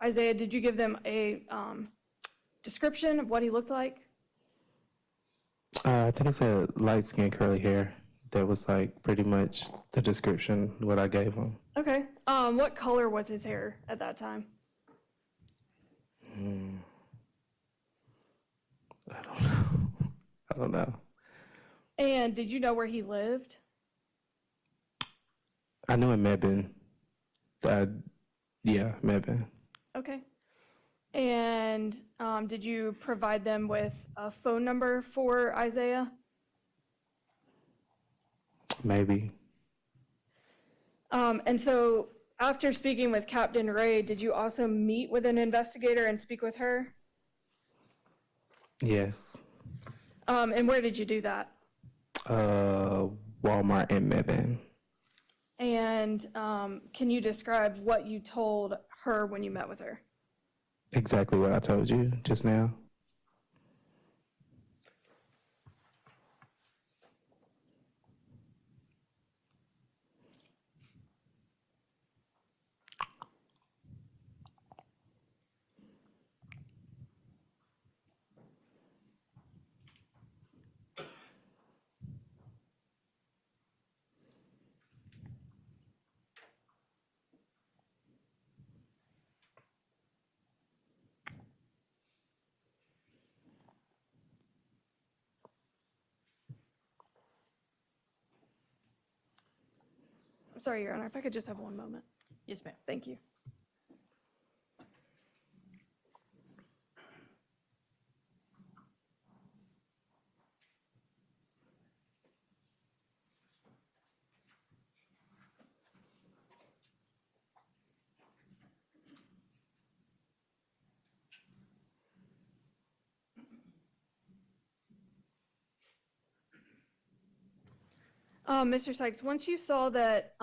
Issiah, did you give them a description of what he looked like? I think it's a light skin, curly hair. That was like pretty much the description, what I gave him. Okay. What color was his hair at that time? I don't know. I don't know. And did you know where he lived? I knew in Mebane. Yeah, Mebane. Okay. And did you provide them with a phone number for Issiah? Maybe. And so after speaking with Captain Ray, did you also meet with an investigator and speak with her? Yes. And where did you do that? Walmart in Mebane. And can you describe what you told her when you met with her? Exactly what I told you just now. I'm sorry, Your Honor, if I could just have one moment. Yes, ma'am. Thank you. Mr. Sykes, once you saw that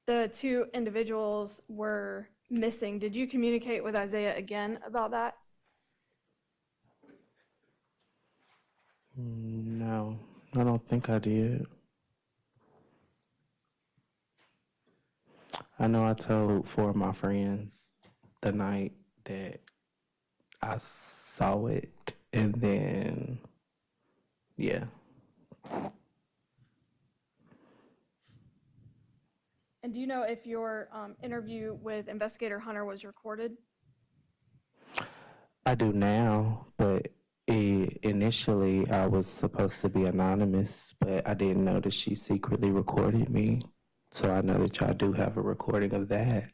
the two individuals were missing, did you communicate with Issiah again about that? No, I don't think I did. I know I told four of my friends the night that I saw it, and then, yeah. And do you know if your interview with Investigator Hunter was recorded? I do now, but initially I was supposed to be anonymous, but I didn't know that she secretly recorded me. So I know that y'all do have a recording of that.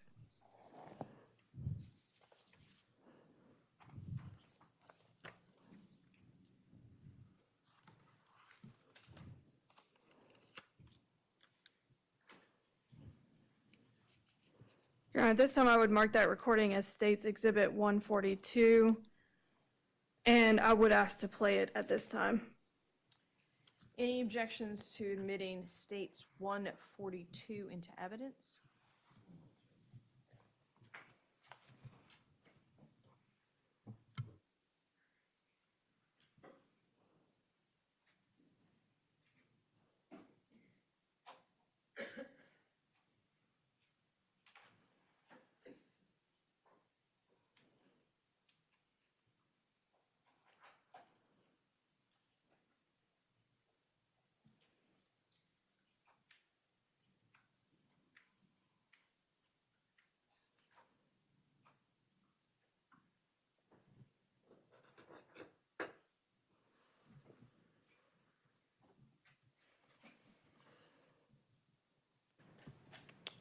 Your Honor, this time I would mark that recording as State's Exhibit 142, and I would ask to play it at this time. Any objections to admitting States 142 into evidence?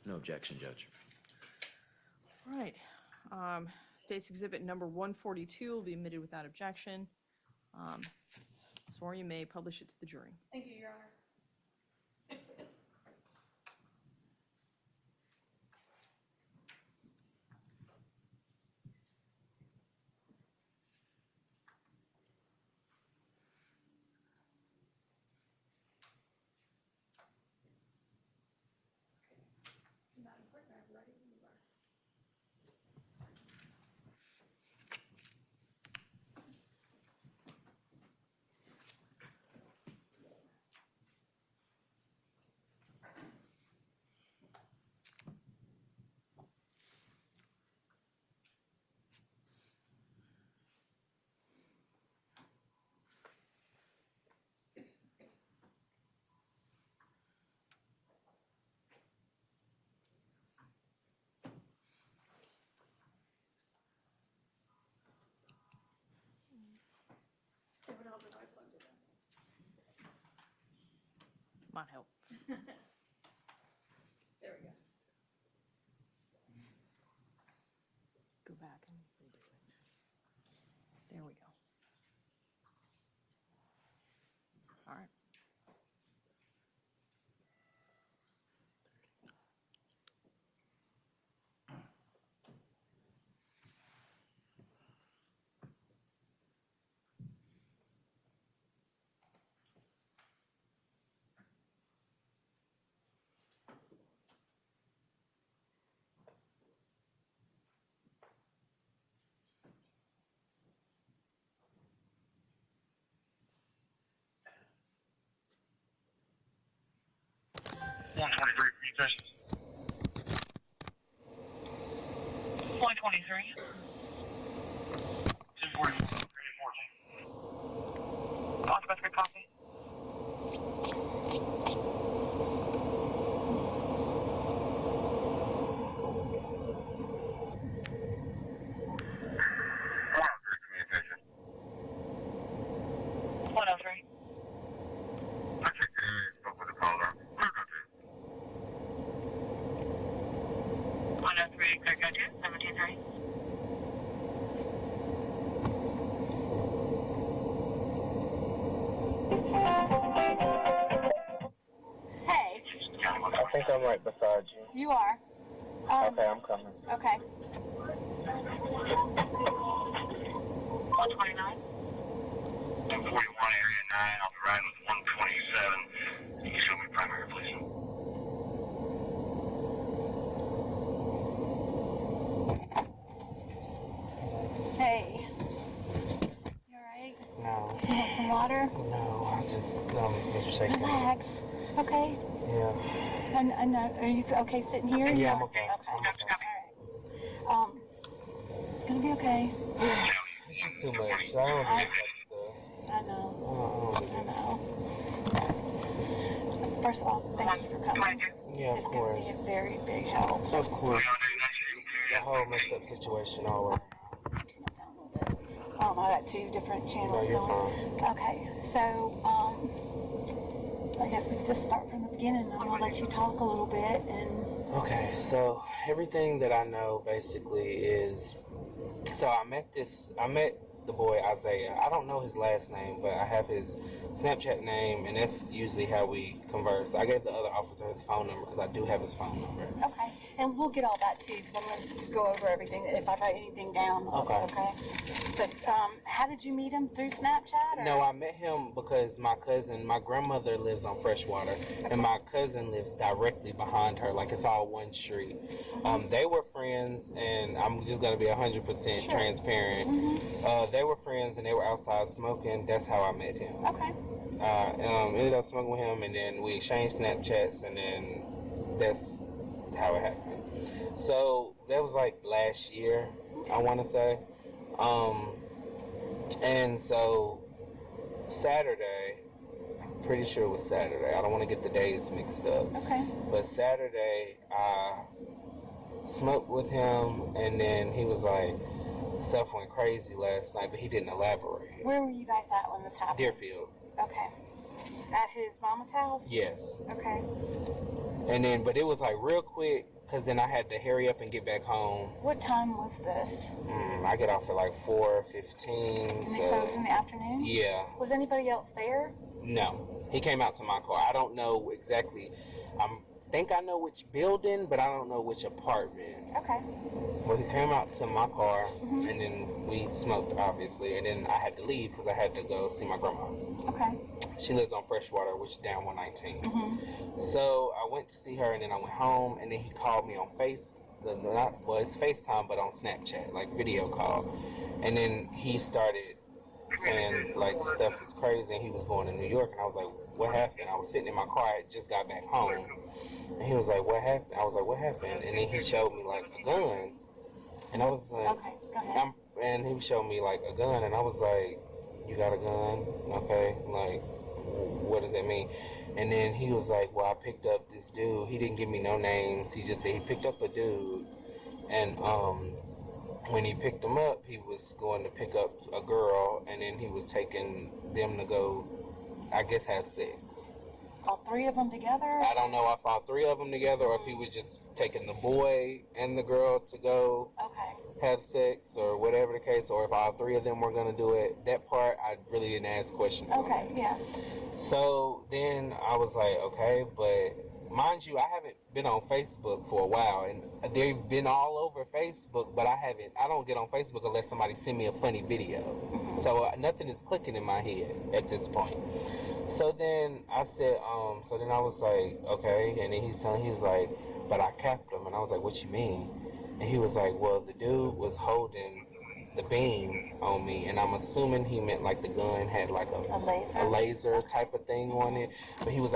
No objection, Judge. All right. State's Exhibit number 142 will be admitted without objection. Sworn, you may publish it to the jury. Thank you, Your Honor. Might help. There we go. Go back and redo it. There we go. All right. Communications. 123. 241. 314. Occupancy copy. Communication. 103. I checked spoke with the caller. Clear go to. 103, clear go to. 723. Hey, I think I'm right beside you. you are. Okay, I'm coming. Okay. 129. 141, area 9. I'll be riding with 127. Can you show me primary, please? Hey. You alright? No, You want some water? no, I just, Mr. Shaker. Relax. Okay. Yeah. I know. Are you okay sitting here? Yeah, I'm okay. Okay. I'm okay. Alright. It's gonna be okay. It's just too much. I don't do this type of stuff. I know. I don't do I this. know. First of all, thank you for coming. Yeah, of It's gonna be a course. very big help. Of course. The whole mess up situation all over. I got two different channels No, you're going. fine. Okay, so I guess we can just start from the beginning. I'm gonna let you talk a little bit and Okay, so everything that I know basically is, so I met the boy Issiah. I don't know his last name, but I have his Snapchat name, and that's usually how we converse. I gave the other officer his phone number because I do have his phone number. okay, and we'll get all that too because I'm gonna go over everything if I write anything down. Okay. Okay. So, how did you meet him through Snapchat? Or? No, I met him because my grandmother lives on Freshwater, and my cousin lives directly behind her. Like, it's all one street. They were friends, and I'm just going to be 100% Sure. transparent. They were friends, and they were outside smoking. That's how I met him. Okay. Ended up smoking with him, and then we exchanged Snapchats, and then that's how it happened. So that was like last year, I want to say. And so Saturday, pretty sure it was Saturday. I don't want to get the days mixed up. Okay. But Saturday, I smoked with him, and then he was like, stuff went crazy last night, but he didn't elaborate. Where were you guys at when this happened? Deerfield. Okay. At his mama's house? Yes. Okay. And then, but it was like real quick, because then I had to hurry up and get back home. What time was this? I get off at like 4:15. And so it was in the afternoon? Yeah. Was anybody else there? No. He came out to my car. I don't know exactly. I think I know which building, but I don't know which apartment. Okay. Well, he came out to my car, and then we smoked, obviously, and then I had to leave because I had to go see my grandma. Okay. She lives on Freshwater, which is down 119. So I went to see her, and then I went home, and then he called me on it's FaceTime, but on Snapchat, like video call. And then he started saying, like, stuff is crazy, and he was going to New York, and I was like, what happened? I was sitting in my car, I just got back home, and he was like, what happened? I was like, what happened? And then he showed me, like, a gun, and I was like, Okay, go ahead. and he showed me, like, a gun, and I was like, you got a gun? Okay, like, what does that mean? And then he was like, well, I picked up this dude. He didn't give me no names. He just said he picked up a dude. And when he picked him up, he was going to pick up a girl. And then he was taking them to go, I guess, have sex. all three of them together? I don't know if all three of them together or if he was just taking the boy and the girl to go Okay. have sex or whatever the case, or if all three of them were going to do it. That part, I really didn't ask questions on. Okay, yeah. So then I was like, okay, but mind you, I haven't been on Facebook for a while, and they've been all over Facebook, but I don't get on Facebook unless somebody send me a funny video. So nothing is clicking in my head at this point. So then I said, so then I was like, okay, and then he's like, but I capped him, and I was like, what you mean? And he was like, well, the dude was holding the beam on me, and I'm assuming he meant like the gun had like a laser type of thing on it, but he was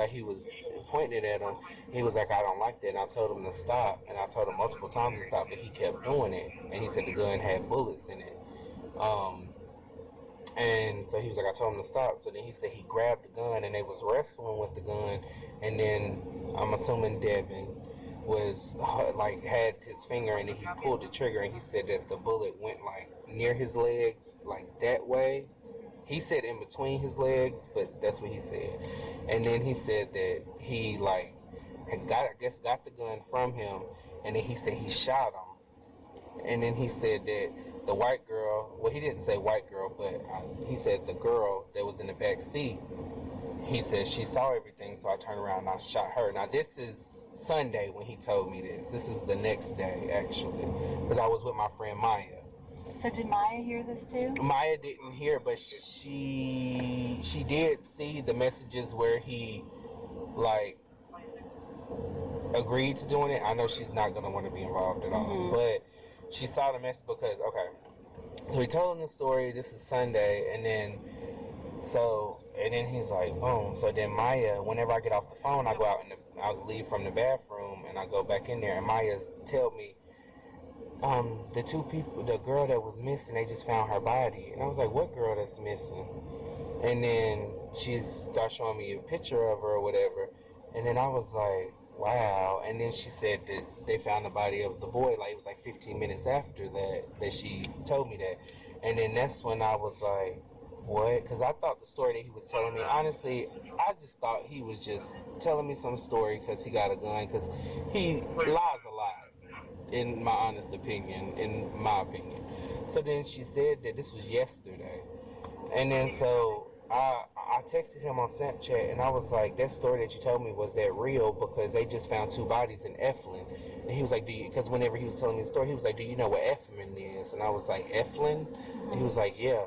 pointing it at him. He was like, I don't like that, and I told him to stop, and I told him multiple times to stop, but he kept doing it, and he said the gun had bullets in it. And so he was like, I told him to stop. So then he said he grabbed the gun and they was wrestling with the gun. And then I'm assuming Devin was like had his finger and then he pulled the trigger, and he said that the bullet went like near his legs, like that way. He said in between his legs, but that's what he said. And then he said that he like got the gun from him, and then he said he shot him. And then he said that the white girl, well, he didn't say white girl, but he said the girl that was in the back seat, he said she saw everything, so I turned around and I shot her. Now, this is Sunday when he told me this. This is the next day, actually, because I was with my friend Maya. So did Maya hear this too? Maya didn't hear, but she did see the messages where he, like, agreed to doing it. I know she's not going to want to be involved at all, but she saw the message because, okay, so he told him the story, this is Sunday, and then he's like, boom. So then Maya, whenever I get off the phone, I go out and I'll leave from the bathroom and I go back in there, and Maya's tell me, the two people, the girl that was missing, they just found her body. And I was like, what girl that's missing? And then she started showing me a picture of her or whatever, and then I was like, wow. And then she said that they found the body of the boy, like it was like 15 minutes after that she told me that. And then that's when I was like, what? Because I thought the story that he was telling me, honestly, I just thought he was just telling me some story because he got a gun, because he lies a lot, in my honest opinion, So then she said that this was yesterday. And then so I texted him on Snapchat, and I was like, that story that you told me, was that real? Because they just found two bodies in Eflin. And he was like, because whenever he was telling me the story, he was like, do you know what Eflin is? And I was like, Eflin? And he was like, yeah.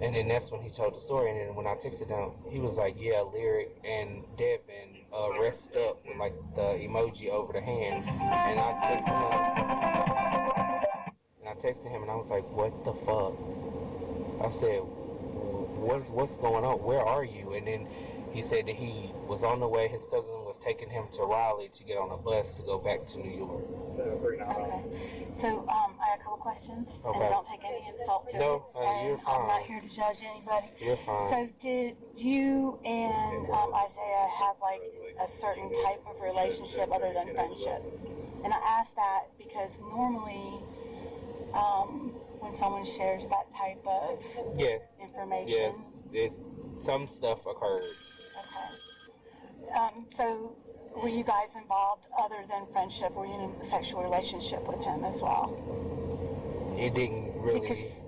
And then that's when he told the story. And then when I texted him, he was like, yeah, Lyric and Devin rest up with like the emoji over the hand. And I texted him and I was like, what the fuck? I said, what's going on? Where are you? And then he said that he was on the way. His cousin was taking him to Raleigh to get on a bus to go back to New York. Okay. So I have a couple questions, Okay. and don't take any insult to No, it. you're fine. I'm not here to judge anybody. You're fine. So did you and Issiah have like a certain type of relationship other than friendship? And I ask that because normally when someone shares that type of Yes. information. Yes. Some stuff occurred. Okay. So were you guys involved other than friendship? Were you in a sexual relationship with him as well? It didn't really. Because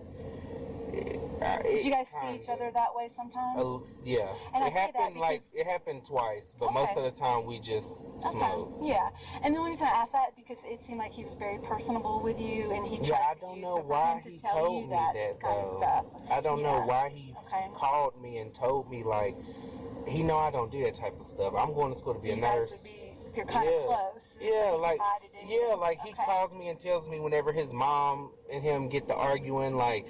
did you guys see each other that way sometimes? Yeah. And I It say that happened because- it happened twice, but Okay. most of the time we just smoked. Yeah. And the only reason I asked that because it seemed like he was very personable with you, and he Yeah, trusted I don't you. know So for why him to he tell told you me that that kind of though. stuff. I don't know Yeah. why he Okay. called me and told me, like, he know I don't do that type of stuff. I'm going to school to So be a you guys nurse. would be, you're kind of close. and Yeah, so he like, confided in you. like he Okay. calls me and tells me whenever his mom and him get to arguing, like,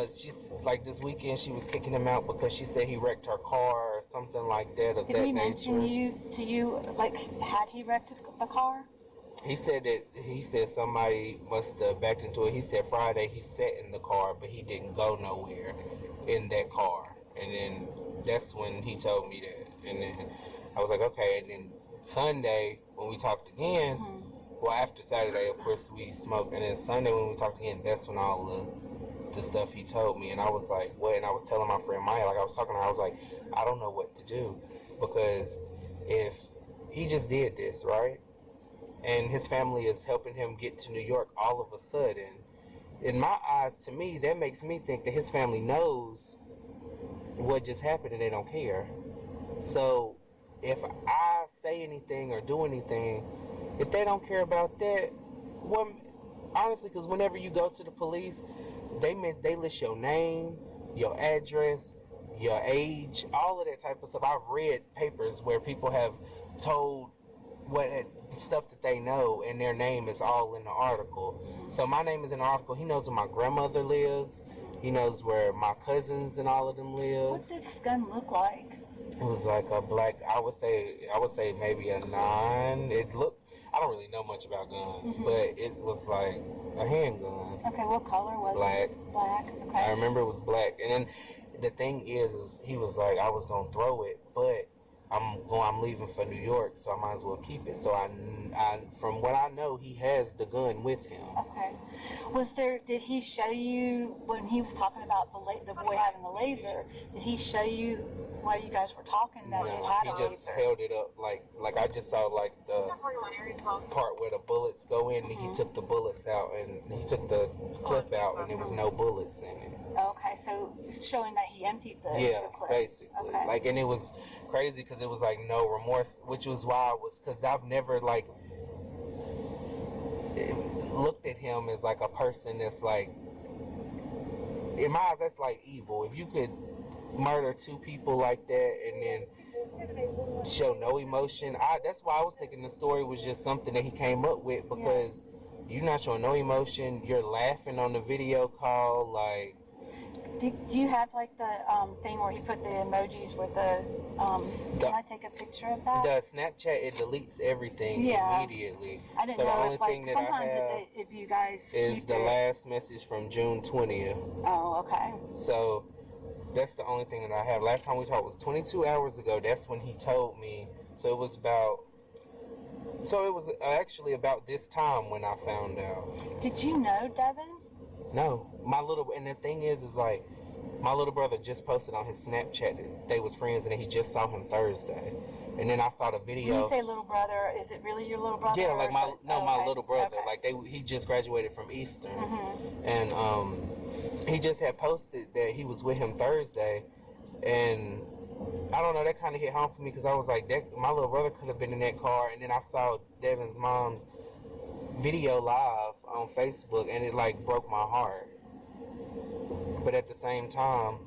she's like this weekend she was kicking him out because she said he wrecked her car or something like that of Did that he mention nature. to you, like, had he wrecked the car? He said somebody must have backed into it. He said Friday he sat in the car, but he didn't go nowhere in that car. And then that's when he told me that. And then I was like, okay. And then Sunday when we talked again, well, after Saturday, of course, we smoked. And then Sunday when we talked again, that's when all the stuff he told me. And I was like, what? And I was telling my friend Maya, like I was talking to her, I was like, I don't know what to do. because if he just did this, right, and his family is helping him get to New York all of a sudden, in my eyes, to me, that makes me think that his family knows what just happened and they don't care. So if I say anything or do anything, if they don't care about that, well, honestly, because whenever you go to the police, they list your name, your address, your age, all of that type of stuff. I've read papers where people have told what stuff that they know, and their name is all in the article. So my name is in the article. He knows where my grandmother lives. He knows where my cousins and all of them live. What did this gun look like? It was like a black. I would say maybe a 9. It looked. I don't really know much about guns, but it was like a handgun. Okay, what color was Black. it? Black. Okay. I remember it was black. And then the thing is he was like, I was gonna throw it, but I'm leaving for New York, so I might as well keep it. So I from what I know, he has the gun with him. Okay. Did he show you, when he was talking about the boy having the laser, did he show you while you guys were talking that it had he a just laser? held it up like I just saw like the part where the bullets go in, and he took the bullets out, and he took the clip out, and there was no bullets in it. Okay, so showing that he emptied the clip. Basically. Okay. Like, and it was crazy because it was like no remorse, which was why because I've never like looked at him as like a person that's like, in my eyes, that's like evil. If you could murder 2 people like that and then show no emotion, that's why I was thinking the story was just something that he came up with, because you're not showing no emotion, you're laughing on the video call, like. Do you have like the thing where you put the emojis with the can I take a picture of that? The Snapchat, it deletes everything immediately. I didn't so know the only if like thing that sometimes I have if you guys is keep the it. last message from June 20th. Oh, okay. So that's the only thing that I have. Last time we talked was 22 hours ago. That's when he told me. So it was actually about this time when I found out. Did you know Devin? No, and the thing is like, my little brother just posted on his Snapchat that they was friends, and he just saw him Thursday. And then I saw the video. When you say little brother, is it really your little brother? Yeah, like my little brother. Okay. Like he just graduated from Eastern, and he just had posted that he was with him Thursday, and I don't know, that kind of hit home for me because I was like, my little brother could have been in that car. And then I saw Devin's mom's video live on Facebook, and it like broke my heart. But at the same time,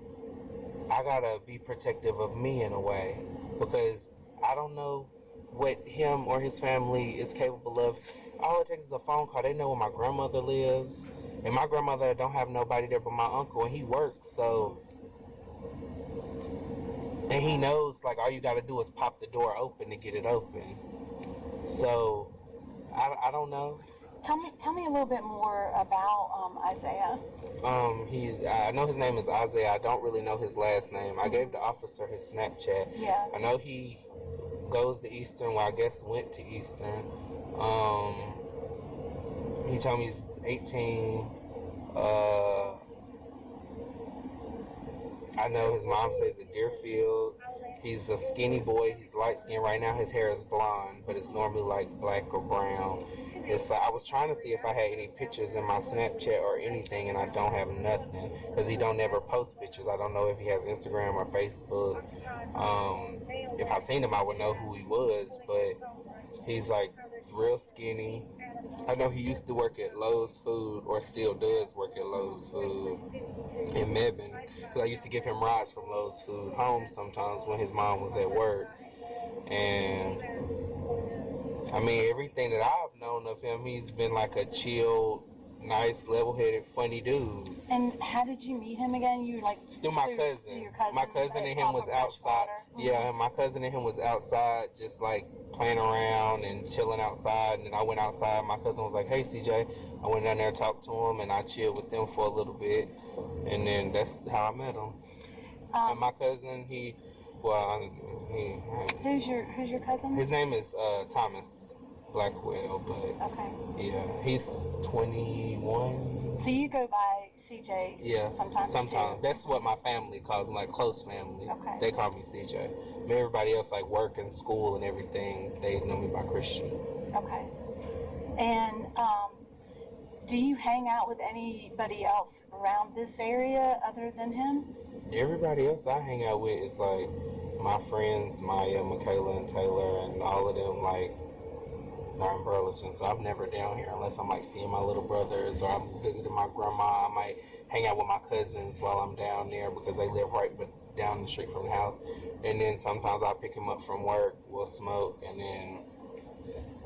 I gotta be protective of me in a way, because I don't know what him or his family is capable of. All it takes is a phone call. They know where my grandmother lives, and my grandmother don't have nobody there but my uncle, and he works, so, and he knows like all you gotta do is pop the door open to get it open. So I don't know. Tell me a little bit more about Issiah. I know his name is Isaiah. I don't really know his last name. I gave the officer his Snapchat. Yeah. I know he goes to Eastern. Well, I guess went to Eastern. He told me he's 18. I know his mom says at Deerfield. He's a skinny boy. He's light skinned. Right now his hair is blonde, but it's normally like black or brown. I was trying to see if I had any pictures in my Snapchat or anything, and I don't have nothing, because he don't ever post pictures. I don't know if he has Instagram or Facebook. If I seen him, I would know who he was, but he's like real skinny. I know he used to work at Lowe's Food, or still does work at Lowe's Food in Mebane, because I used to give him rides from Lowe's Food home sometimes when his mom was at work. And I mean, everything that I've known of him, he's been like a chill, nice, level-headed, funny dude. And how did you meet him again? You like through my cousin. Your cousin. My cousin and him was outside. Yeah, my cousin and him was outside, just like playing around and chilling outside. And then I went outside. My cousin was like, "Hey, CJ." I went down there and talked to him, and I chilled with them for a little bit. And then that's how I met him. And my cousin, who's your cousin? His name is Thomas. Blackwell, but Okay. yeah, he's 21. So you go by CJ Yeah, sometimes too? That's what my family calls him, like close family. Okay. They call me CJ. But everybody else, like work and school and everything, they know me by Christian. Okay. And do you hang out with anybody else around this area other than him? Everybody else I hang out with is like my friends, Maya, Michaela, and Taylor, and all of them, like, are in Burleson. So I'm never down here unless I'm like seeing my little brothers or I'm visiting my grandma. I might hang out with my cousins while I'm down there because they live right down the street from the house. And then sometimes I'll pick him up from work, we'll smoke, and then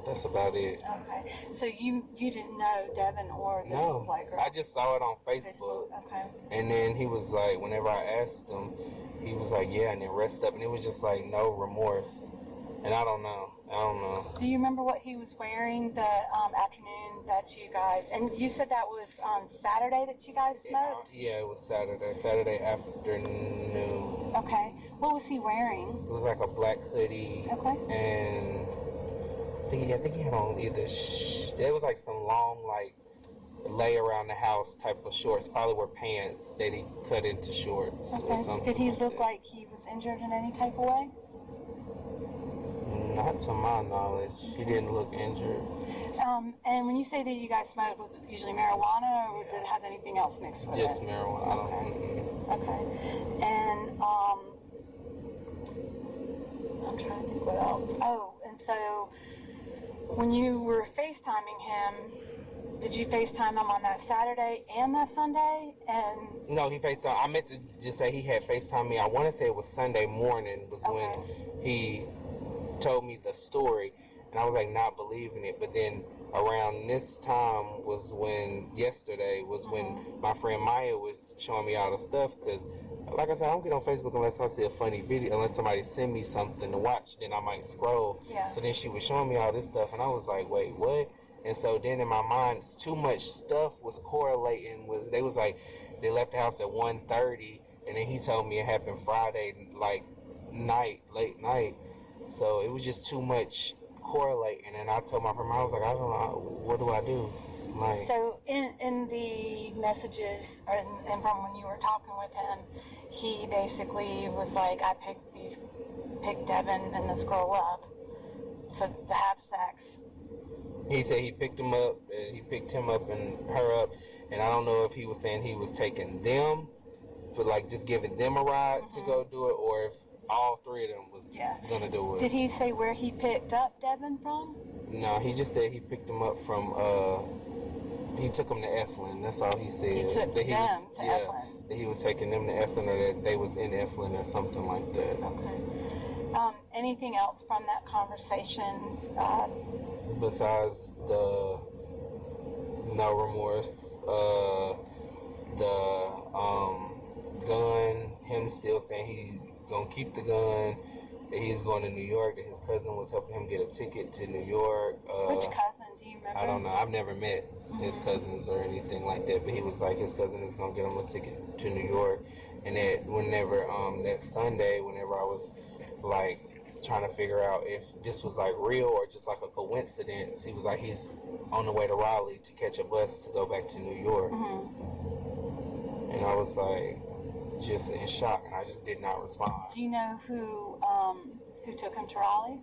that's about it. Okay. So you didn't know Devin or this No, white girl? I just saw it on Facebook. Okay. And then he was like, whenever I asked him, he was like, yeah, and then rest up. And it was just like, no remorse. And I don't know. Do you remember what he was wearing the afternoon that you guys, and you said that was on Saturday that you guys smoked? Yeah, it was Saturday afternoon. Okay. What was he wearing? It was like a black hoodie. Okay. And I think he had on either, it was like some long, like, lay around the house type of shorts. Probably were pants that he cut into shorts or something. Did he like look that. like he was injured in any type of way? Not to my knowledge. He didn't look injured. And when you say that you guys smoked, was it usually marijuana, or did it have anything else mixed with Just it? marijuana. Okay. And I'm trying to think what else. Oh, and so when you were FaceTiming him, did you FaceTime him on that Saturday and that Sunday? And No, he FaceTime. I meant to just say he had FaceTime me. I want to say it was Sunday morning was when he told me the story, and I was like not believing it. But then around this time was when yesterday was when my friend Maya was showing me all the stuff, because like I said, I don't get on Facebook unless I see a funny video, unless somebody send me something to watch, then I might scroll. Yeah. So then she was showing me all this stuff, and I was like, wait, what? And so then in my mind, too much stuff was correlating with, they was like, they left the house at 1:30, and then he told me it happened Friday, like late night. So it was just too much correlating, and I told my friend, I was like, I don't know, what do I do? Like, so in the messages, and from when you were talking with him, he basically was like, I picked Devin and this girl up, so to have sex. he said he picked him up, and he picked him up and her up, and I don't know if he was saying he was taking them, for like just giving them a ride to go do it, or if all three of them was gonna do it. Did he say where he picked up Devin from? No, he just said he picked them up from, he took them to Eflin. That's all he said. He took that he them was, to yeah, Eflin. That he was taking them to Eflin, or that they was in Eflin or something like that. Okay. Anything else from that conversation? Besides the no remorse, the gun, him still saying he gonna keep the gun, that he's going to New York, that his cousin was helping him get a ticket to New York. Which cousin, do you remember? I don't know. I've never met his cousins or anything like that, but he was like, his cousin is gonna get him a ticket to New York. And that whenever that Sunday, whenever I was like trying to figure out if this was like real or just like a coincidence, he was like, he's on the way to Raleigh to catch a bus to go back to New York. And I was like just in shock, and I just did not respond. Do you know who took him to Raleigh?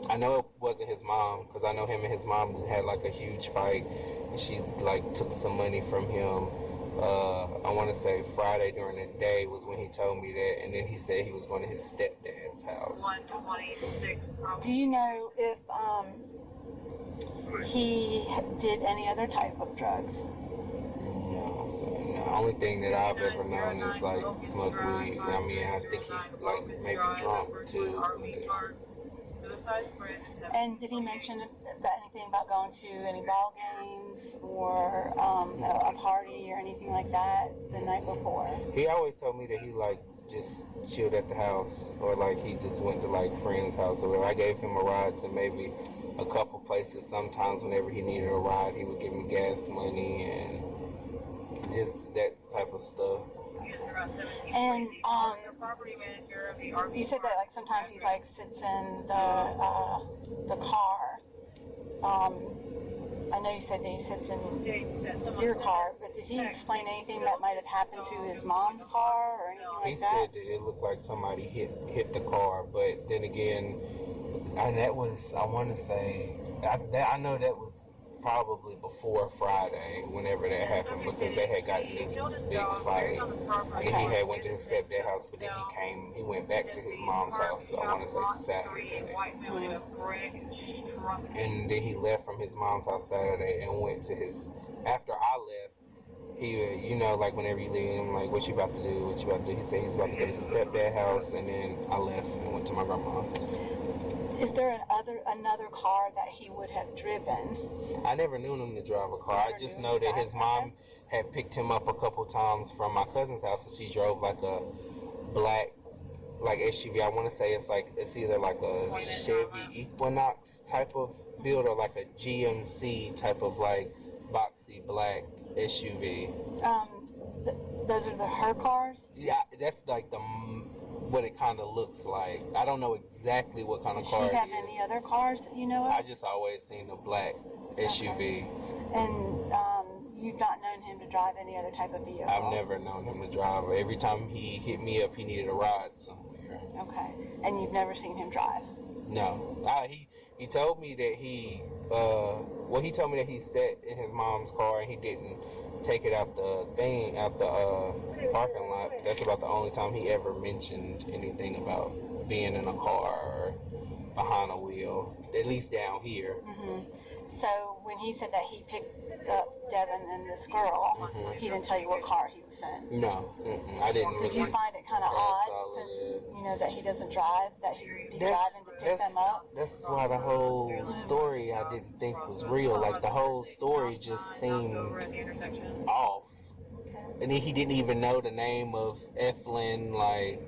I know it wasn't his mom, because I know him and his mom had like a huge fight, and she like took some money from him. I want to say Friday during the day was when he told me that, and then he said he was going to his stepdad's house. Do you know if he did any other type of drugs? No, the only thing that I've ever known is like smoke weed. I mean, I think he's like maybe drunk too. And did he mention anything about going to any ball games or a party or anything like that the night before? He always told me that he like just chilled at the house, or like he just went to like friends' house, or I gave him a ride to maybe a couple places. Sometimes whenever he needed a ride, he would give me gas money and just that type of stuff. And you said that like sometimes he like sits in the car I know you said that he sits in your car, but did he explain anything that might have happened to his mom's car or anything like He that? said that it looked like somebody hit the car, but then again, and that was, I want to say, I know that was probably before Friday, whenever that happened, because they had gotten this big fight, and he had went to his stepdad's house, but then he went back to his mom's house, I want to say Saturday. And then he left from his mom's house Saturday and went to his, after I left, he, you know, like whenever you leave him, like, what you about to do, he said he's about to go to his stepdad's house, and then I left and went to my grandma's. Is there another car that he would have driven? I never knew him to drive a car. I just know that his mom had picked him up a couple times from my cousin's house, and she drove like a black, like SUV. I want to say it's either like a Chevy Equinox type of build or like a GMC type of like boxy black SUV. Those are her cars? Yeah, that's like what it kind of looks like. I don't know exactly what kind of car it is. Does she have any other cars that you know of? I just always seen a black SUV. Okay. And you've not known him to drive any other type of vehicle? I've never known him to drive. Every time he hit me up, he needed a ride somewhere. Okay. And you've never seen him drive? No. He told me that he told me that he sat in his mom's car and he didn't take it out the parking lot. That's about the only time he ever mentioned anything about being in a car or behind a wheel, at least down here. Mm-hmm. So when he said that he picked up Devin and this girl, he didn't tell you what car he was in? No, I didn't. Did you find it kind of odd, since you know that he doesn't drive, that he'd be driving to pick them up? That's why the whole story I didn't think was real. Like, the whole story just seemed off. And then he didn't even know the name of Eflin. Like,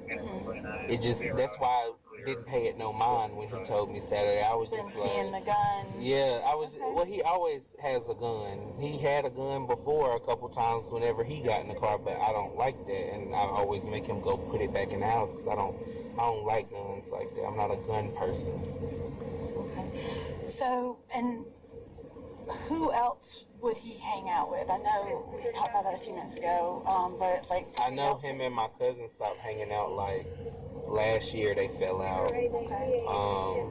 it just, that's why I didn't pay it no mind when he told me Saturday. I was just like, seeing the gun. Yeah, I was, well, he always has a gun. He had a gun before a couple times whenever he got in the car, but I don't like that. And I always make him go put it back in the house because I don't like guns like that. I'm not a gun person. Okay. So, and who else would he hang out with? I know we talked about that a few minutes ago, but like... I know him and my cousin stopped hanging out like last year. They fell out. Okay.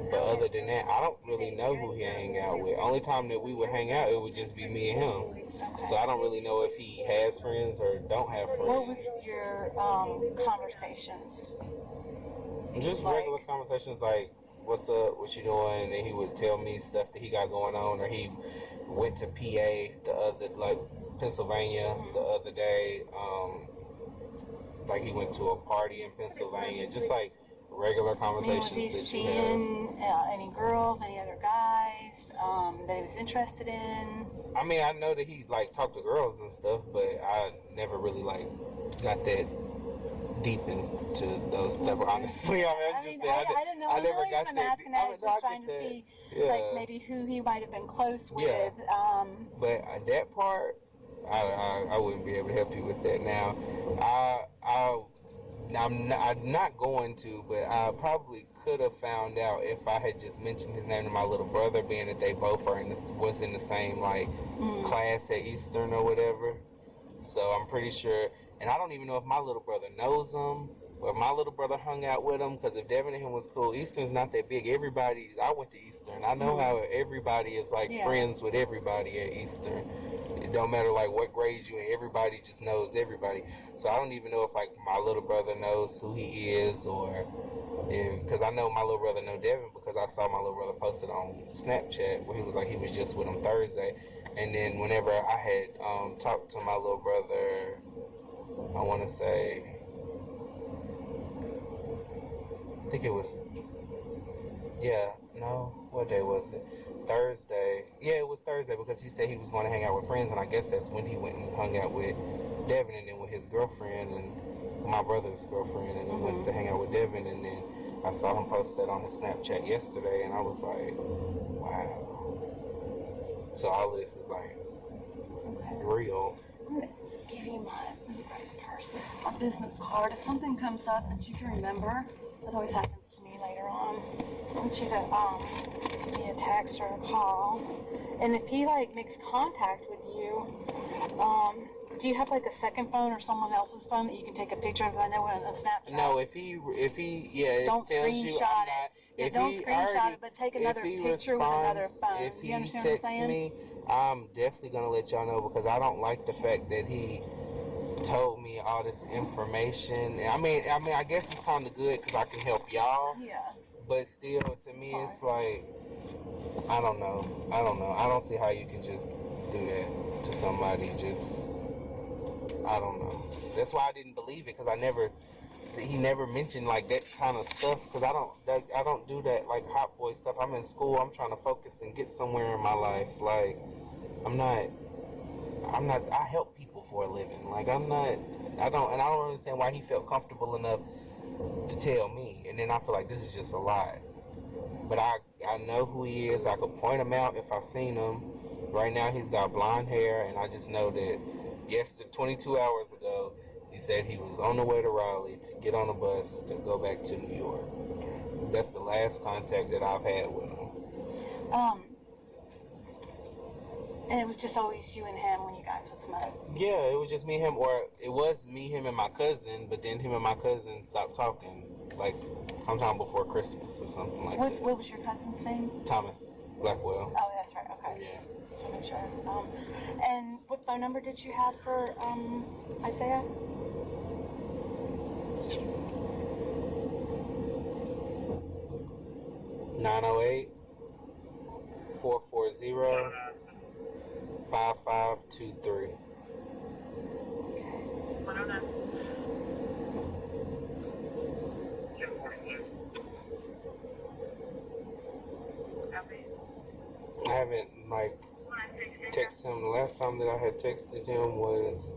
But other than that, I don't really know who he hang out with. Only time that we would hang out, it would just be me and him. Okay. So I don't really know if he has friends or don't have friends. What was your conversations? Just regular conversations like, what's up, what you doing? And then he would tell me stuff that he got going on, or he went to PA Pennsylvania the other day. Like he went to a party in Pennsylvania, just like regular conversations. Was he that seeing any girls, any other guys that he was interested in? I mean, I know that he like talked to girls and stuff, but I never really like got that deep into those type of, honestly. I didn't know. I never got I'm that. asking that. I was just trying to see, like, maybe who he might have been close with. But that part, I wouldn't be able to help you with that now. I'm not going to, but I probably could have found out if I had just mentioned his name to my little brother, being that they both was in the same like class at Eastern or whatever. So I'm pretty sure, and I don't even know if my little brother knows him or if my little brother hung out with him, because if Devin and him was cool, Eastern's not that big. I went to Eastern. I know how everybody is like friends with everybody at Eastern. It don't matter like what grade you in, everybody just knows everybody. So I don't even know if like my little brother knows who he is, or because I know my little brother know Devin because I saw my little brother posted on Snapchat where he was like he was just with him Thursday. And then whenever I had talked to my little brother, I want to say, I think it was, what day was it? Thursday. Yeah, it was Thursday because he said he was going to hang out with friends, and I guess that's when he went and hung out with Devin and then with his girlfriend and my brother's girlfriend, and then went to hang out with Devin, and then I saw him post that on his Snapchat yesterday, and I was like, wow. So all of this is like real. I'm going to give you my business card. If something comes up that you can remember, that always happens to me later on, I want you to via text or a call. And if he like makes contact with you, do you have like a second phone or someone else's phone that you can take a picture of? I know on Snapchat. No, if he, it Don't tells you screenshot I'm it. not. Yeah, If don't he screenshot already, it, but take if another he picture with another responds, phone. if he You understand what I'm texts saying? me, I'm definitely gonna let y'all know because I don't like the fact that he told me all this information. I mean, I guess it's kind of good because I can help y'all. Yeah. But still, to me, Fine. it's like I don't know. I don't see how you can just do that to somebody. Just I don't know. That's why I didn't believe it because he never mentioned like that kind of stuff because I don't do that like hot boy stuff. I'm in school. I'm trying to focus and get somewhere in my life. Like I help people for a living. Like I don't understand why he felt comfortable enough to tell me, and then I feel like this is just a lie. But I know who he is. I could point him out if I seen him. Right now he's got blonde hair, and I just know that 22 hours ago, he said he was on the way to Raleigh to get on a bus to go back to New York. That's the last contact that I've had with him. And it was just always you and him when you guys would smoke. Yeah, it was just me, him, or it was me, him, and my cousin, but then him and my cousin stopped talking, like, sometime before Christmas or something like that. What was your cousin's name? Thomas Blackwell. Oh, that's right. Okay. Yeah. So make sure. And what phone number did you have for Issiah? (908) 440 5523. I haven't like texted him. The last time that I had texted him was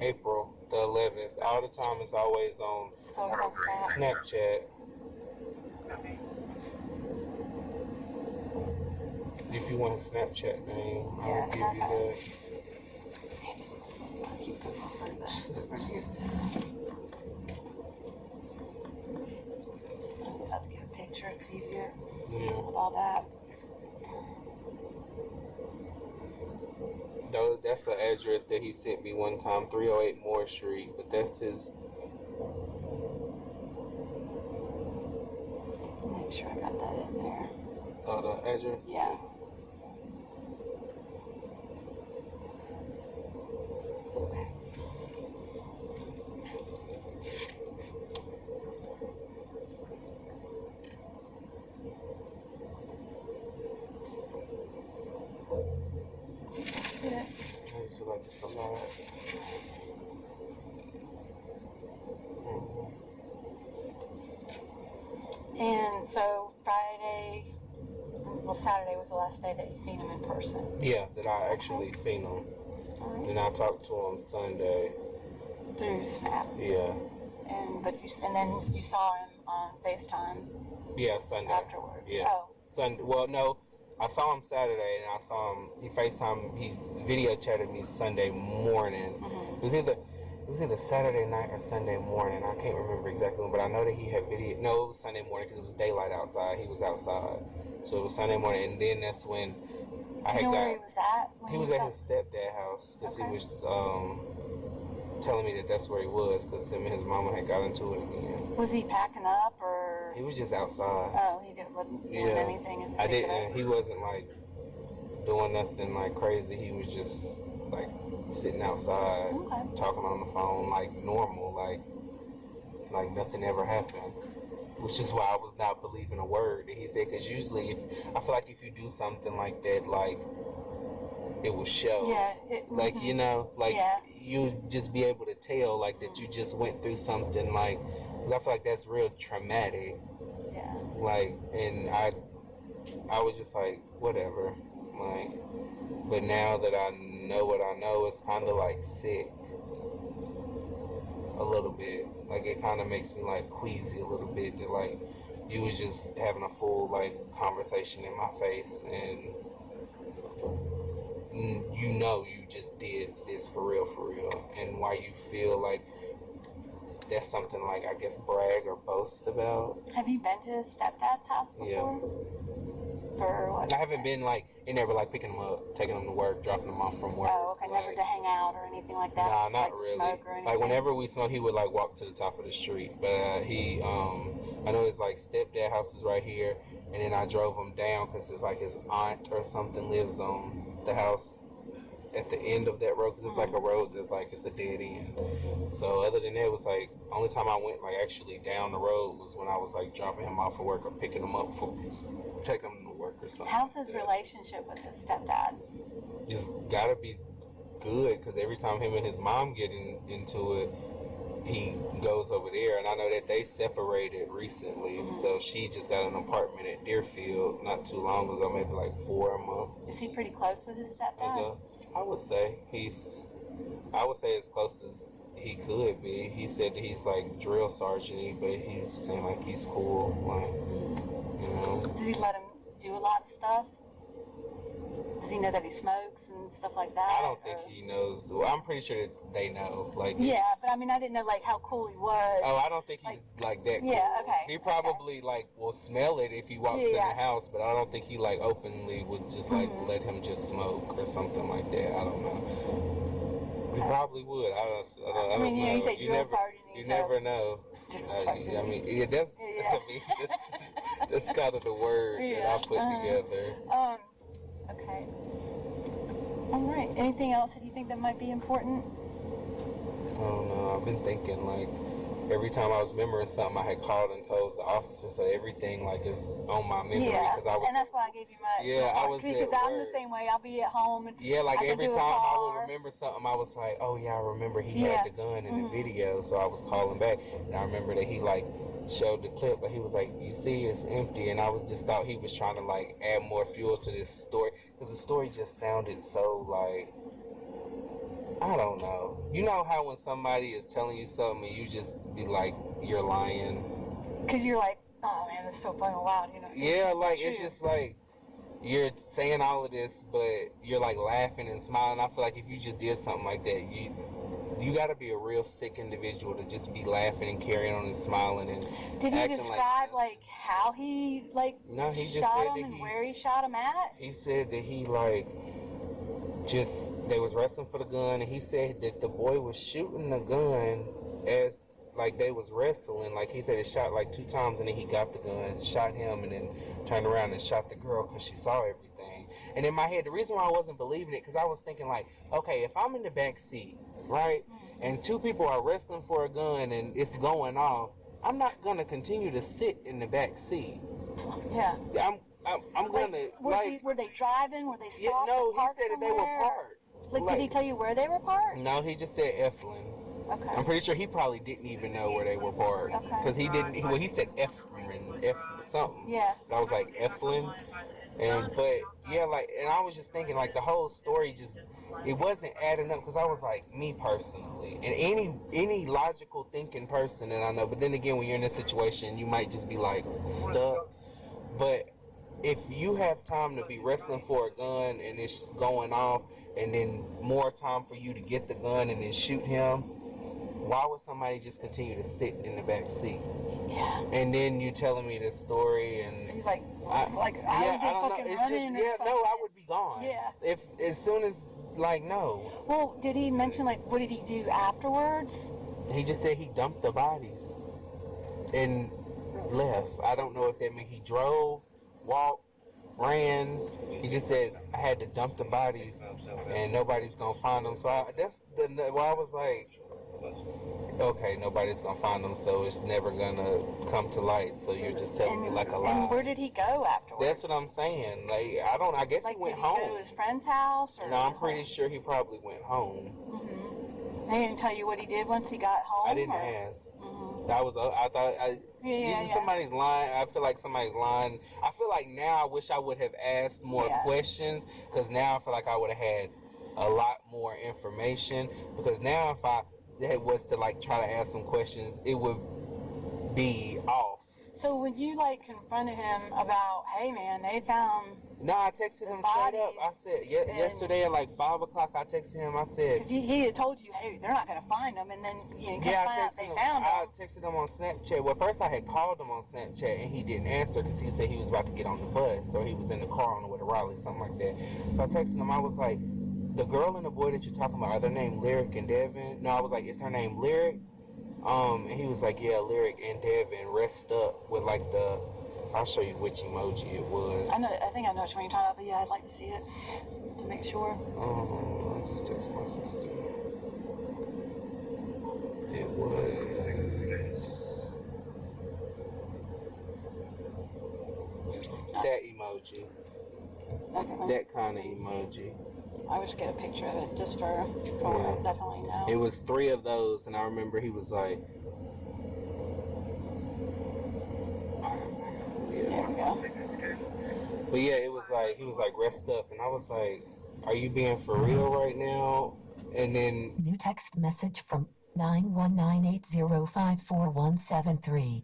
April the 11th. All the time it's always on It's always on Snap. Snapchat. If you want a Snapchat name, I'll give you that. I keep putting my phone back over here. I'll have to get a picture. It's easier with all that. Though that's an address that he sent me one time, 308 Moore Street, but that's his. Make sure I got that in there. Oh, the address? Yeah. Okay. That's it. I just feel like it's a lot. And so Friday, well, Saturday was the last day that you seen him in person. Yeah, that I actually seen him. All right. And I talked to him Sunday. Through Snap. Yeah. And then you saw him on FaceTime. Yeah, Sunday. Afterward. Yeah. Oh. Sunday. Well, no, I saw him Saturday, and I saw him. He FaceTime. He video chatted me Sunday morning. Mm-hmm. It was either Saturday night or Sunday morning. I can't remember exactly, but I know that he had video. No, it was Sunday morning because it was daylight outside. He was outside, so it was Sunday morning, and then that's when I had You know got. where he was at? When He was at his stepdad's house because he was telling me that that's where he was because him and his mama had got into it again. Was he packing up or? He was just outside. Oh, he wasn't doing anything in I particular? didn't. He wasn't like doing nothing like crazy. He was just like sitting outside, talking on the phone like normal, like nothing ever happened. Which is why I was not believing a word that he said. Because usually, I feel like if you do something like that, like it will show. Yeah. Like you know, like you just be able to tell like that you just went through something like. Because I feel like that's real traumatic. Yeah. Like, and I was just like, whatever. Like, but now that I know what I know, it's kind of like sick. A little bit. Like, it kind of makes me like queasy a little bit. That like, you was just having a full like conversation in my face, and you know you just did this for real, and why you feel like that's something like, I guess, brag or boast about. Have you been to his stepdad's house before? Yeah. For what? I haven't been like, it never like picking him up, taking him to work, dropping him off from work. Oh, okay. Never like, to hang out or anything like that? Nah, not like really. Smoke or anything? Like whenever we smoke, he would like walk to the top of the street. But he, I know his like stepdad house is right here, and then I drove him down because it's like his aunt or something lives on the house at the end of that road, because it's like a road that like it's a dead end. So other than that, it was like only time I went like actually down the road was when I was like dropping him off for work or picking him up for taking him to work or something. How's his relationship with his stepdad? It's gotta be good, because every time him and his mom get into it, he goes over there, and I know that they separated recently, so she just got an apartment at Deerfield not too long ago, maybe like 4 months Is he pretty close with his stepdad? ago. I would say as close as he could be. He said that he's like drill sergeant, but he's saying like he's cool, like, you know. Does he let him do a lot of stuff? Does he know that he smokes and stuff like that? I don't think he knows. Well, I'm pretty sure that they know. Like, Yeah, but I mean, I didn't know like how cool he was. oh, I don't think he's like that cool. Yeah, okay, He probably like will smell it if he walks in Yeah. the house, but I don't think he like openly would just like let him just smoke or something like that. I don't know. He probably would. I don't mean, you know, know. you say drill sergeant. You never know. Sergeant. I mean, yeah, that's Yeah. I mean, that's kind of the word that I put together. Okay. All right. Anything else that you think that might be important? I don't know. I've been thinking like every time I was remembering something, I had called and told the officer, so everything like is on my memory. Yeah. Cause I was, And that's why I gave you my. Yeah, my I was because at I'm the work. same way. I'll be at home and yeah, like I can every do a time I call would or- remember something, I was like, oh yeah, I remember he Yeah. had the gun in the video, so I was calling back, and I remember that he like showed the clip, but he was like, you see, it's empty, and I was just thought he was trying to like add more fuel to this story, because the story just sounded so like, I don't know. You know how when somebody is telling you something and you just be like, you're lying? Because you're like, oh man, it's so fucking wild, you know. Yeah, like it's True. just like you're saying all of this, but you're like laughing and smiling. I feel like if you just did something like that, you got to be a real sick individual to just be laughing and carrying on and smiling and. Did he acting describe like how he like No, he just shot said him that and he- where he shot him at? He said that he like just they was wrestling for the gun, and he said that the boy was shooting the gun as like they was wrestling. Like he said, it shot like 2 times, and then he got the gun, shot him, and then turned around and shot the girl because she saw everything. And in my head, the reason why I wasn't believing it, because I was thinking like, okay, if I'm in the back seat, right, and 2 people are wrestling for a gun and it's going off, I'm not gonna continue to sit in the back seat. Yeah. I'm Like, gonna were they driving? Were they yeah, stopped? no, or he parked said that they were somewhere? parked. Like, did he tell you where they were parked? No, he just said Eflin. Okay. I'm pretty sure he probably didn't even know where they were parked. Okay. Because he didn't, well, he said Eflin, something. Yeah. I was like, Eflin? But, yeah, like, and I was just thinking, like, the whole story just, it wasn't adding up, because I was like, me personally, and any logical thinking person that I know, but then again, when you're in this situation, you might just be, like, stuck. But if you have time to be wrestling for a gun and it's going off, and then more time for you to get the gun and then shoot him, why would somebody just continue to sit in the back seat? Yeah. And then you telling me this story, and You're like, I would I be don't know. fucking It's just, running or yeah, something. no, I would be gone. Yeah. If as soon as like no, Well, did he mention like what did he do afterwards? he just said he dumped the bodies and left. I don't know if that meant he drove, walked, ran. He just said I had to dump the bodies and nobody's gonna find them. So that's the where I was like, okay, nobody's gonna find them, so it's never gonna come to light. So you're just telling me like a lie. And where did he go afterwards? That's what I'm saying. Like I guess like, he went did he go to home. his friend's house? Or No, I'm pretty sure he probably went home. He didn't tell you what he did once he got home? I didn't or? ask. Mhm. I thought Yeah. somebody's lying. I feel like somebody's lying. I feel like now I wish I would have asked more Yeah. questions, because now I feel like I would have had a lot more information, because now if I was to like try to ask some questions, it would be off. So when you like confronted him about, hey man, they found No, I texted him straight up. I said, yesterday at like 5 o'clock, I texted him. I said, because he had told you, hey, they're not going to find them, and then you come yeah, find out they found I them. texted him on Snapchat. Well, first I had called him on Snapchat, and he didn't answer because he said he was about to get on the bus, or he was in the car on the way to Raleigh, something like that. So I texted him. I was like, the girl and the boy that you're talking about, are their name Lyric and Devin? No, I was like, is her name Lyric? And he was like, yeah, Lyric and Devin rest up with like the, I'll show you which emoji it was. I think I know which one you're talking about, but yeah, I'd like to see it just to make sure. I just text my sister. It was that emoji. Okay, That kind of emoji. I would just get a picture of it just for definitely know. It was 3 of those, and I remember he was like, There we go. but yeah, it was like, he was like, rest up, and I was like, are you being for real right now? And then New text message from 91980544173.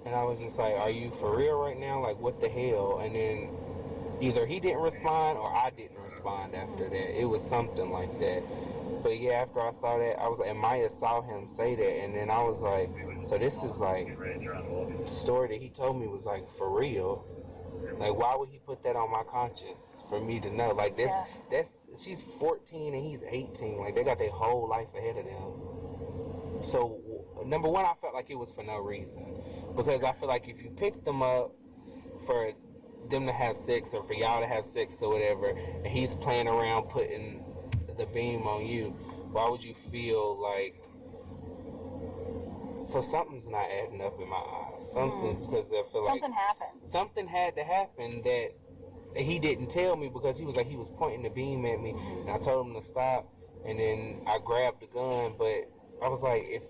and I was just like, are you for real right now? Like, what the hell? And then either he didn't respond or I didn't respond after that. It was something like that. But yeah, after I saw that, I was like, and Maya saw him say that, and then I was like, so this is like, the story that he told me was like, for real. Like, why would he put that on my conscience for me to know? Like, she's 14 and he's 18. Like, they got their whole life ahead of them. So, number one, I felt like it was for no reason. Because I feel like if you pick them up for them to have sex or for y'all to have sex or whatever, and he's playing around putting the beam on you, why would you feel like, so something's not adding up in my eyes. Something's, because I feel like Something happened. something had to happen that he didn't tell me, because he was like, he was pointing the beam at me, and I told him to stop, and then I grabbed the gun, but I was like,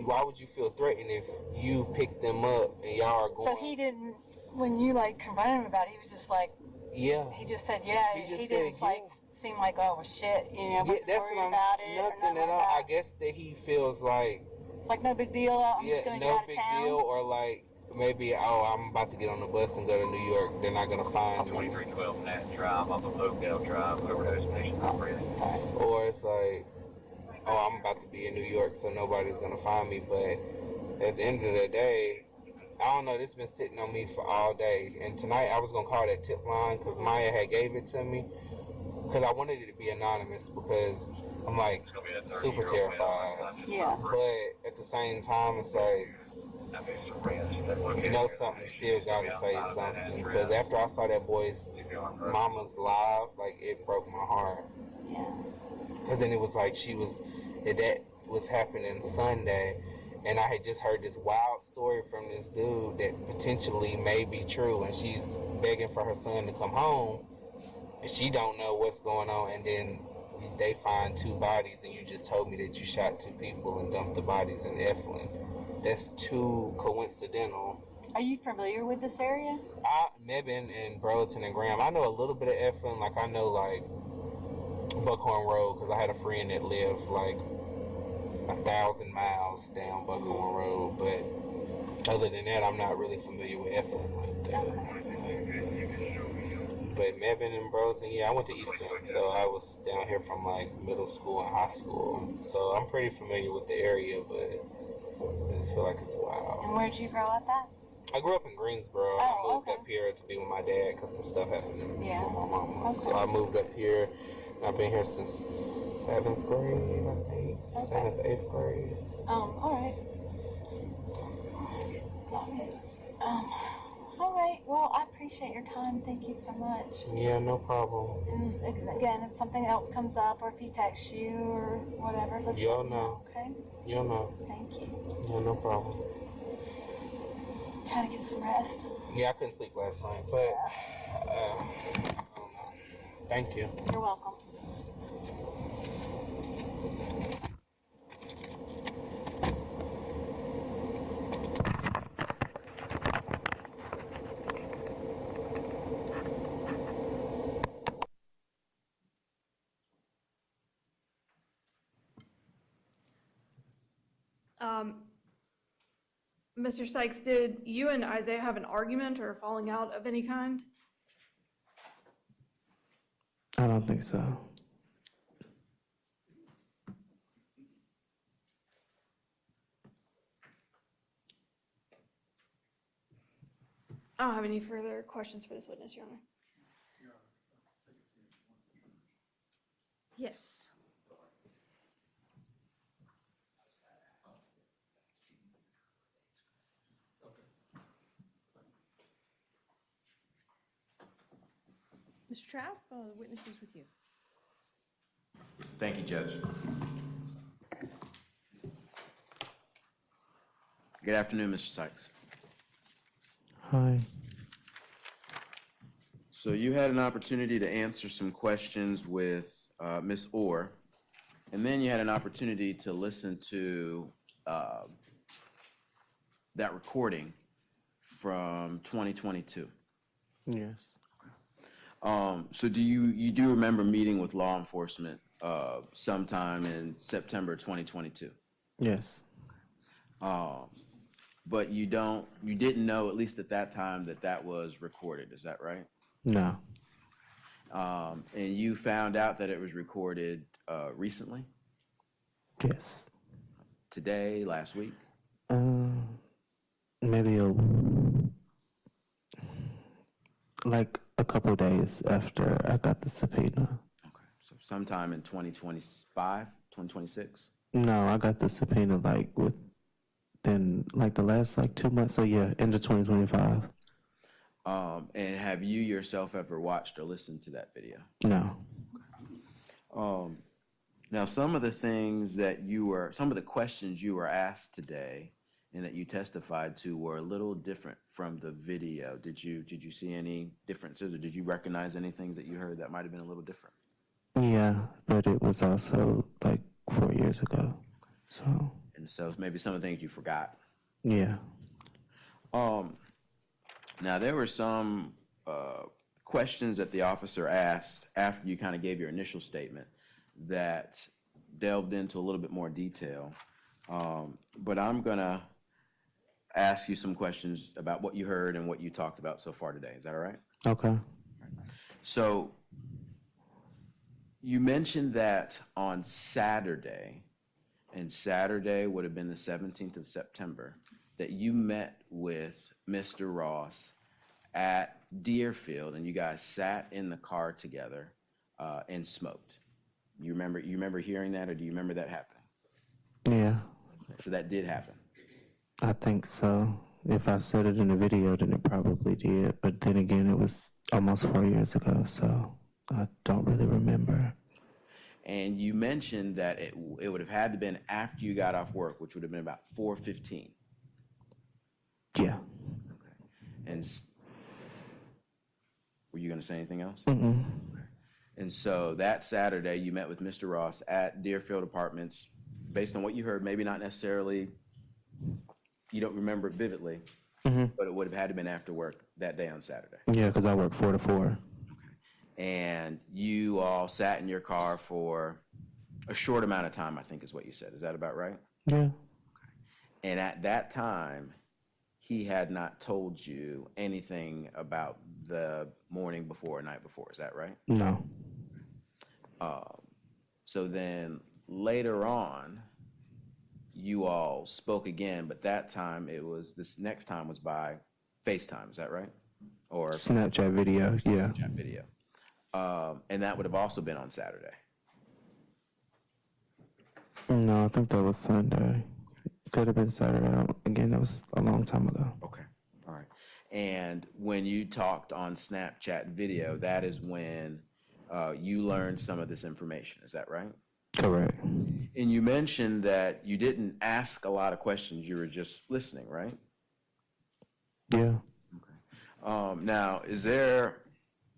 why would you feel threatened if you picked them up and y'all are going? So he didn't, when you like confronted him about it, he was just like, yeah. he just said, yeah, He just didn't said, like yeah. seem like, oh, well, shit, you know, wasn't That's worried what I'm, about it. or nothing at like all. that. I guess that he feels like, It's like, no big deal, I'm just going to get no out of big town. deal, or like, maybe, I'm about to get on the bus and go to New York, they're not going to find me. 2312 Nat Drive off of Oakdale Drive, overdose patient operating. Or it's like, I'm about to be in New York, so nobody's going to find me. But at the end of the day, I don't know, this has been sitting on me for all day. And tonight I was going to call that tip line because Maya had gave it to me. Because I wanted it to be anonymous, because I'm like super terrified. Yeah. But at the same time, it's like, you know something, you still gotta say something. Because after I saw that boy's mama's live, like, it broke my heart. Yeah. Because then it was like that was happening Sunday, and I had just heard this wild story from this dude that potentially may be true, and she's begging for her son to come home, and she don't know what's going on, and then they find 2 bodies, and you just told me that you shot 2 people and dumped the bodies in Eflin. That's too coincidental. Are you familiar with this area? Mebane and Burleson and Graham, I know a little bit of Eflin, like I know like Buckhorn Road, because I had a friend that lived like 1,000 miles down Buckhorn Road, but other than that, I'm not really familiar with Eflin like that. But Mebane and Burleson, yeah, I went to Easton, so I was down here from like middle school and high school, so I'm pretty familiar with the area, but I just feel like it's wild. And where'd you grow up at? I grew up in Greensboro. I moved up here to be with my dad because some stuff happened with my mama. Okay. So I moved up here. I've been here since 7th grade, I think. Okay. 7th, 8th grade. All right. All right. Well, I appreciate your time. Thank you so much. Yeah, no problem. And again, if something else comes up, or if he texts you or whatever, let's You'll let me know. Okay. You'll know. Thank you. Yeah, no problem. Trying to get some rest. Yeah, I couldn't sleep last night, but I don't know. Thank you. You're welcome. Mr. Sykes, did you and Isaiah have an argument or a falling out of any kind? I don't think so. I don't have any further questions for this witness, Your Honor. Yes. Mr. Trapp, the witness is with you. Thank you, Judge. Good afternoon, Mr. Sykes. Hi. So you had an opportunity to answer some questions with Ms. Orr, and then you had an opportunity to listen to that recording from 2022. Yes. So do you do remember meeting with law enforcement sometime in September 2022? Yes. But you didn't know, at least at that time, that was recorded. Is that right? No. And you found out that it was recorded recently? Yes. Today, last week? Maybe like a couple days after I got the subpoena. Okay. So sometime in 2025, 2026? No, I got the subpoena like within like the last like 2 months. So yeah, end of 2025. And have you yourself ever watched or listened to that video? No. Now, some of the questions you were asked today and that you testified to were a little different from the video. Did you see any differences, or did you recognize any things that you heard that might have been a little different? Yeah, but it was also like 4 years ago. So. And so maybe some of the things you forgot. Yeah. Now, there were some questions that the officer asked after you kind of gave your initial statement that delved into a little bit more detail. But I'm going to ask you some questions about what you heard and what you talked about so far today. Is that all right? Okay. So you mentioned that on Saturday, and Saturday would have been the 17th of September, that you met with Mr. Ross at Deerfield, and you guys sat in the car together and smoked. You remember hearing that, or do you remember that happening? Yeah, So that did happen. I think so. If I said it in the video, then it probably did. But then again, it was almost 4 years ago, so I don't really remember. And you mentioned that it would have had to been after you got off work, which would have been about 4:15. Yeah. And were you going to say anything else? Mm-mm. And so that Saturday, you met with Mr. Ross at Deerfield Apartments. Based on what you heard, maybe not necessarily, you don't remember it vividly, but it would have had to have been after work that day on Saturday. Yeah, because I work 4 to 4. And you all sat in your car for a short amount of time, I think is what you said. Is that about right? Yeah. And at that time, he had not told you anything about the morning before or night before. Is that right? No. So then later on, you all spoke again, but that time this next time was by FaceTime. Is that right? Or Snapchat video, yeah. Snapchat video. And that would have also been on Saturday. No, I think that was Sunday. Could have been Saturday. Again, that was a long time ago. Okay. All right. And when you talked on Snapchat video, that is when you learned some of this information. Is that right? Correct. And you mentioned that you didn't ask a lot of questions. You were just listening, right? Yeah. Now, is there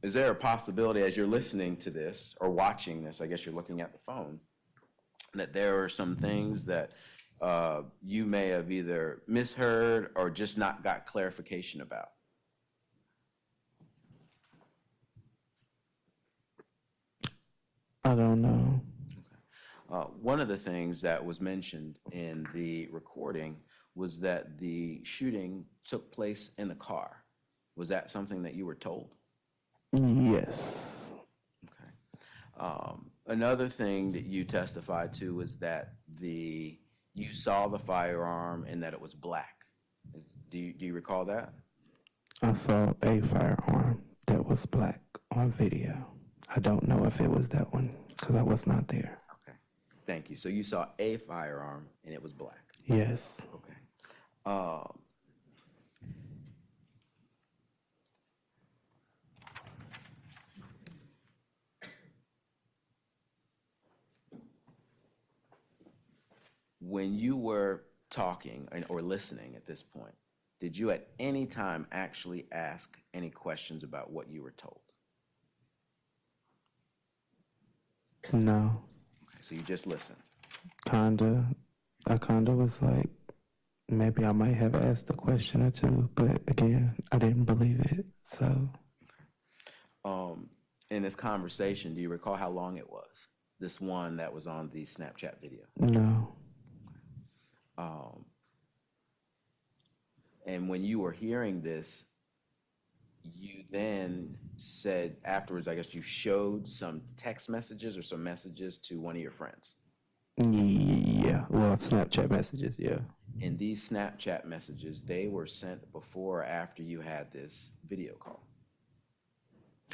a possibility as you're listening to this or watching this, I guess you're looking at the phone, that there are some things that you may have either misheard or just not got clarification about? I don't know. One of the things that was mentioned in the recording was that the shooting took place in the car. Was that something that you were told? Yes. Okay. Another thing that you testified to was that you saw the firearm and that it was black. Do you recall that? I saw a firearm that was black on video. I don't know if it was that one because I was not there. Okay, thank you. So you saw a firearm and it was black. Yes. Okay. When you were talking or listening at this point, did you at any time actually ask any questions about what you were told? No. Okay, so you just listened. Kinda. I kinda was like, maybe I might have asked a question or two, but again, I didn't believe it. So In this conversation, do you recall how long it was? This one that was on the Snapchat video. no. And when you were hearing this, you then said afterwards, I guess you showed some text messages or some messages to one of your friends. Yeah. Well, Snapchat messages, yeah. And these Snapchat messages, they were sent before or after you had this video call.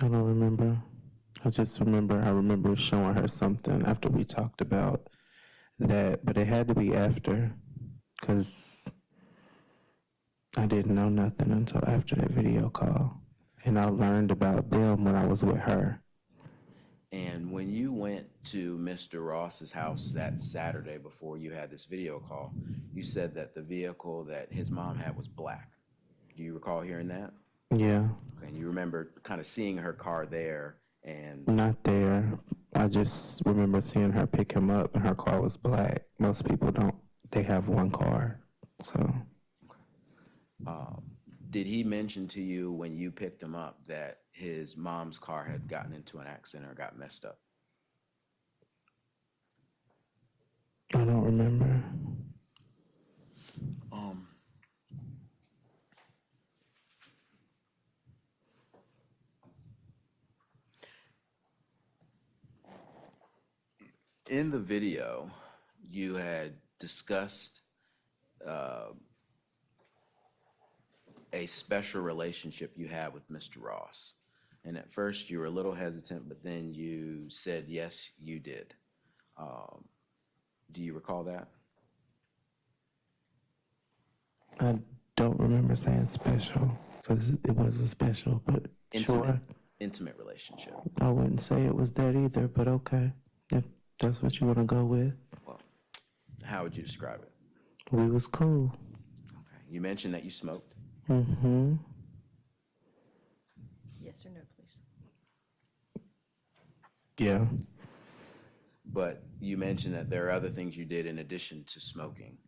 I don't remember. I remember showing her something after we talked about that, but it had to be after because I didn't know nothing until after that video call. And I learned about them when I was with her. And when you went to Mr. Ross's house that Saturday before you had this video call, you said that the vehicle that his mom had was black. Do you recall hearing that? Yeah. Okay, and you remember kind of seeing her car there and Not there. I just remember seeing her pick him up and her car was black. Most people don't, they have one car. So did he mention to you when you picked him up that his mom's car had gotten into an accident or got messed up? I don't remember. In the video, you had discussed a special relationship you had with Mr. Ross. And at first you were a little hesitant, but then you said, yes, you did. Do you recall that? I don't remember saying special because it wasn't special, but sure. Intimate relationship. I wouldn't say it was that either, but okay. If that's what you want to go with. Well, how would you describe it? We was cool. Okay. You mentioned that you smoked. Mm-hmm. Yes or no, please? Yeah. But you mentioned that there are other things you did in addition to smoking.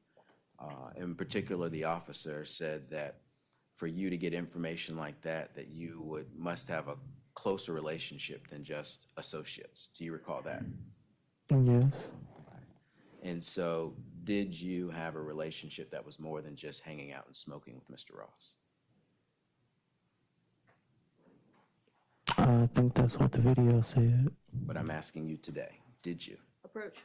In particular, the officer said that for you to get information like that, that you must have a closer relationship than just associates. Do you recall that? Yes. And so did you have a relationship that was more than just hanging out and smoking with Mr. Ross? I think that's what the video said. But I'm asking you today, did you? Approach.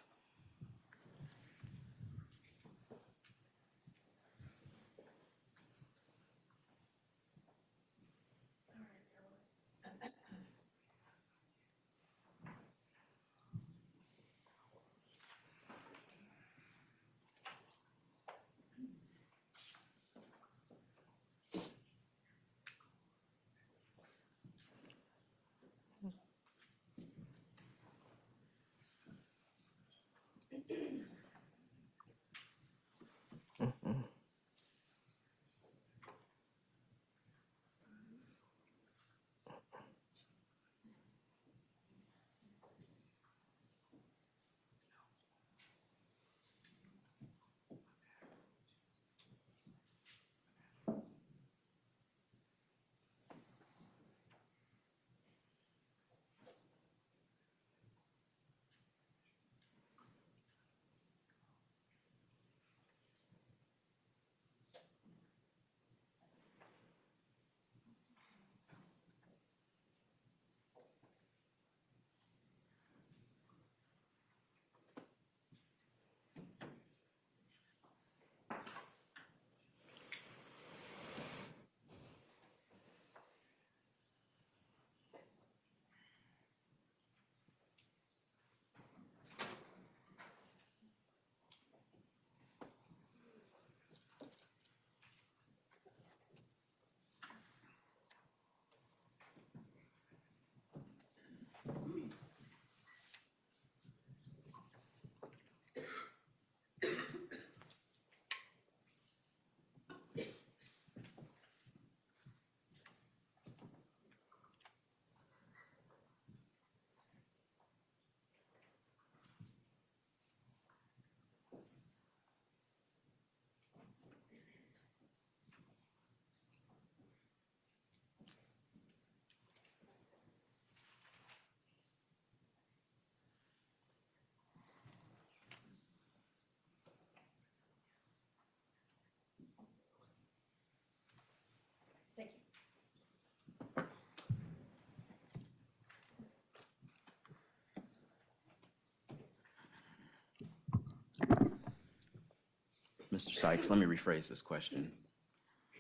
Mr. Sykes, let me rephrase this question.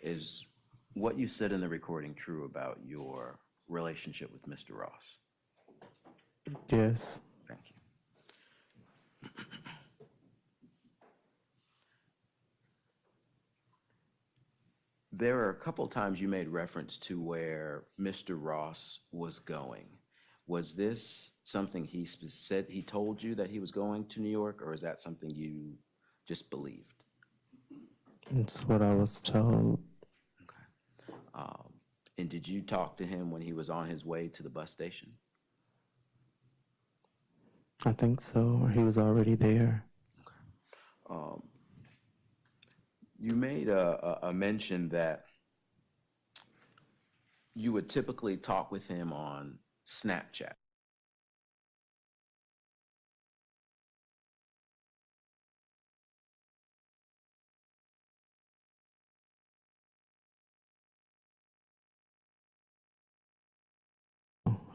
Is what you said in the recording true about your relationship with Mr. Ross? Yes. Thank you. There are a couple times you made reference to where Mr. Ross was going. Was this something said he told you that he was going to New York, or is that something you just believed? It's what I was told. And did you talk to him when he was on his way to the bus station? I think so, or he was already there. You made a mention that you would typically talk with him on Snapchat.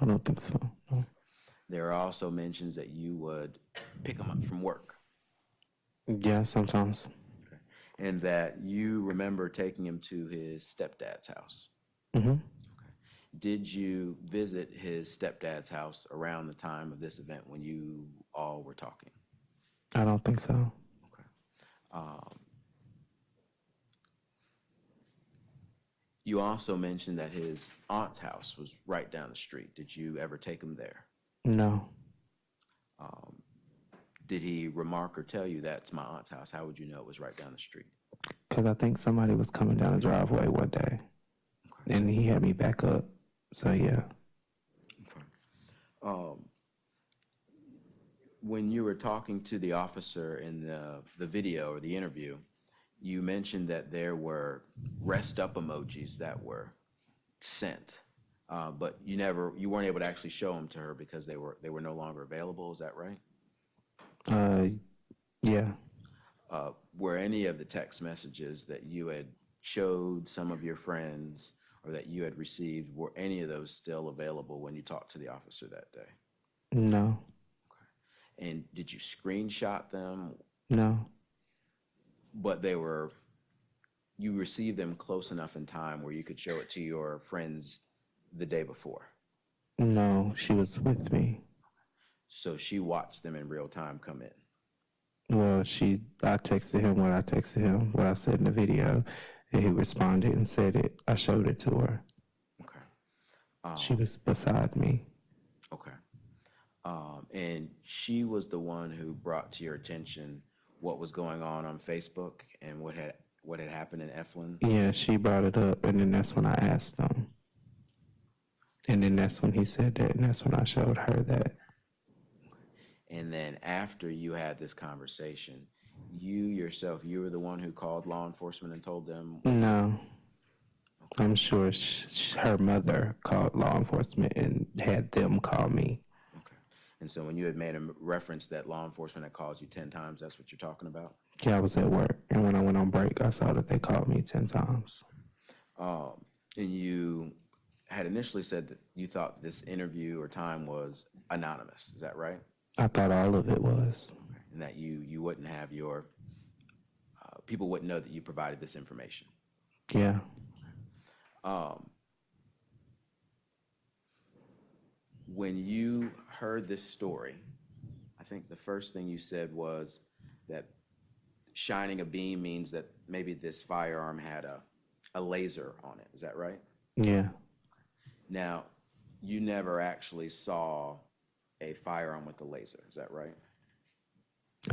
I don't think so. No. There are also mentions that you would pick him up from work. Yeah, sometimes. And that you remember taking him to his stepdad's house. Mm-hmm. Did you visit his stepdad's house around the time of this event when you all were talking? I don't think so. You also mentioned that his aunt's house was right down the street. Did you ever take him there? No. Did he remark or tell you that's my aunt's house? How would you know it was right down the street? Because I think somebody was coming down the driveway one day, and he had me back up. So, yeah. When you were talking to the officer in the video or the interview, you mentioned that there were rest up emojis that were sent, but you weren't able to actually show them to her because they were no longer available. Is that right? Yeah. Were any of the text messages that you had showed some of your friends or that you had received, were any of those still available when you talked to the officer that day? No. Okay. And did you screenshot them? No. But you received them close enough in time where you could show it to your friends the day before? No, she was with me. So she watched them in real time come in? Well, I texted him what I texted him, what I said in the video, and he responded and said it. I showed it to her. Okay. She was beside me. Okay. And she was the one who brought to your attention what was going on Facebook and what had happened in Eflin? Yeah, she brought it up, and then that's when I asked him. And then that's when he said that, and that's when I showed her that. And then after you had this conversation, you were the one who called law enforcement and told them? No. I'm sure her mother called law enforcement and had them call me. Okay. And so when you had made a reference that law enforcement had called you 10 times, that's what you're talking about? Yeah, I was at work, and when I went on break, I saw that they called me 10 times. And you had initially said that you thought this interview or time was anonymous. Is that right? I thought all of it was. And that you wouldn't have people wouldn't know that you provided this information. Yeah. When you heard this story, I think the first thing you said was that shining a beam means that maybe this firearm had a laser on it. Is that right? Yeah. Now, you never actually saw a firearm with a laser. Is that right?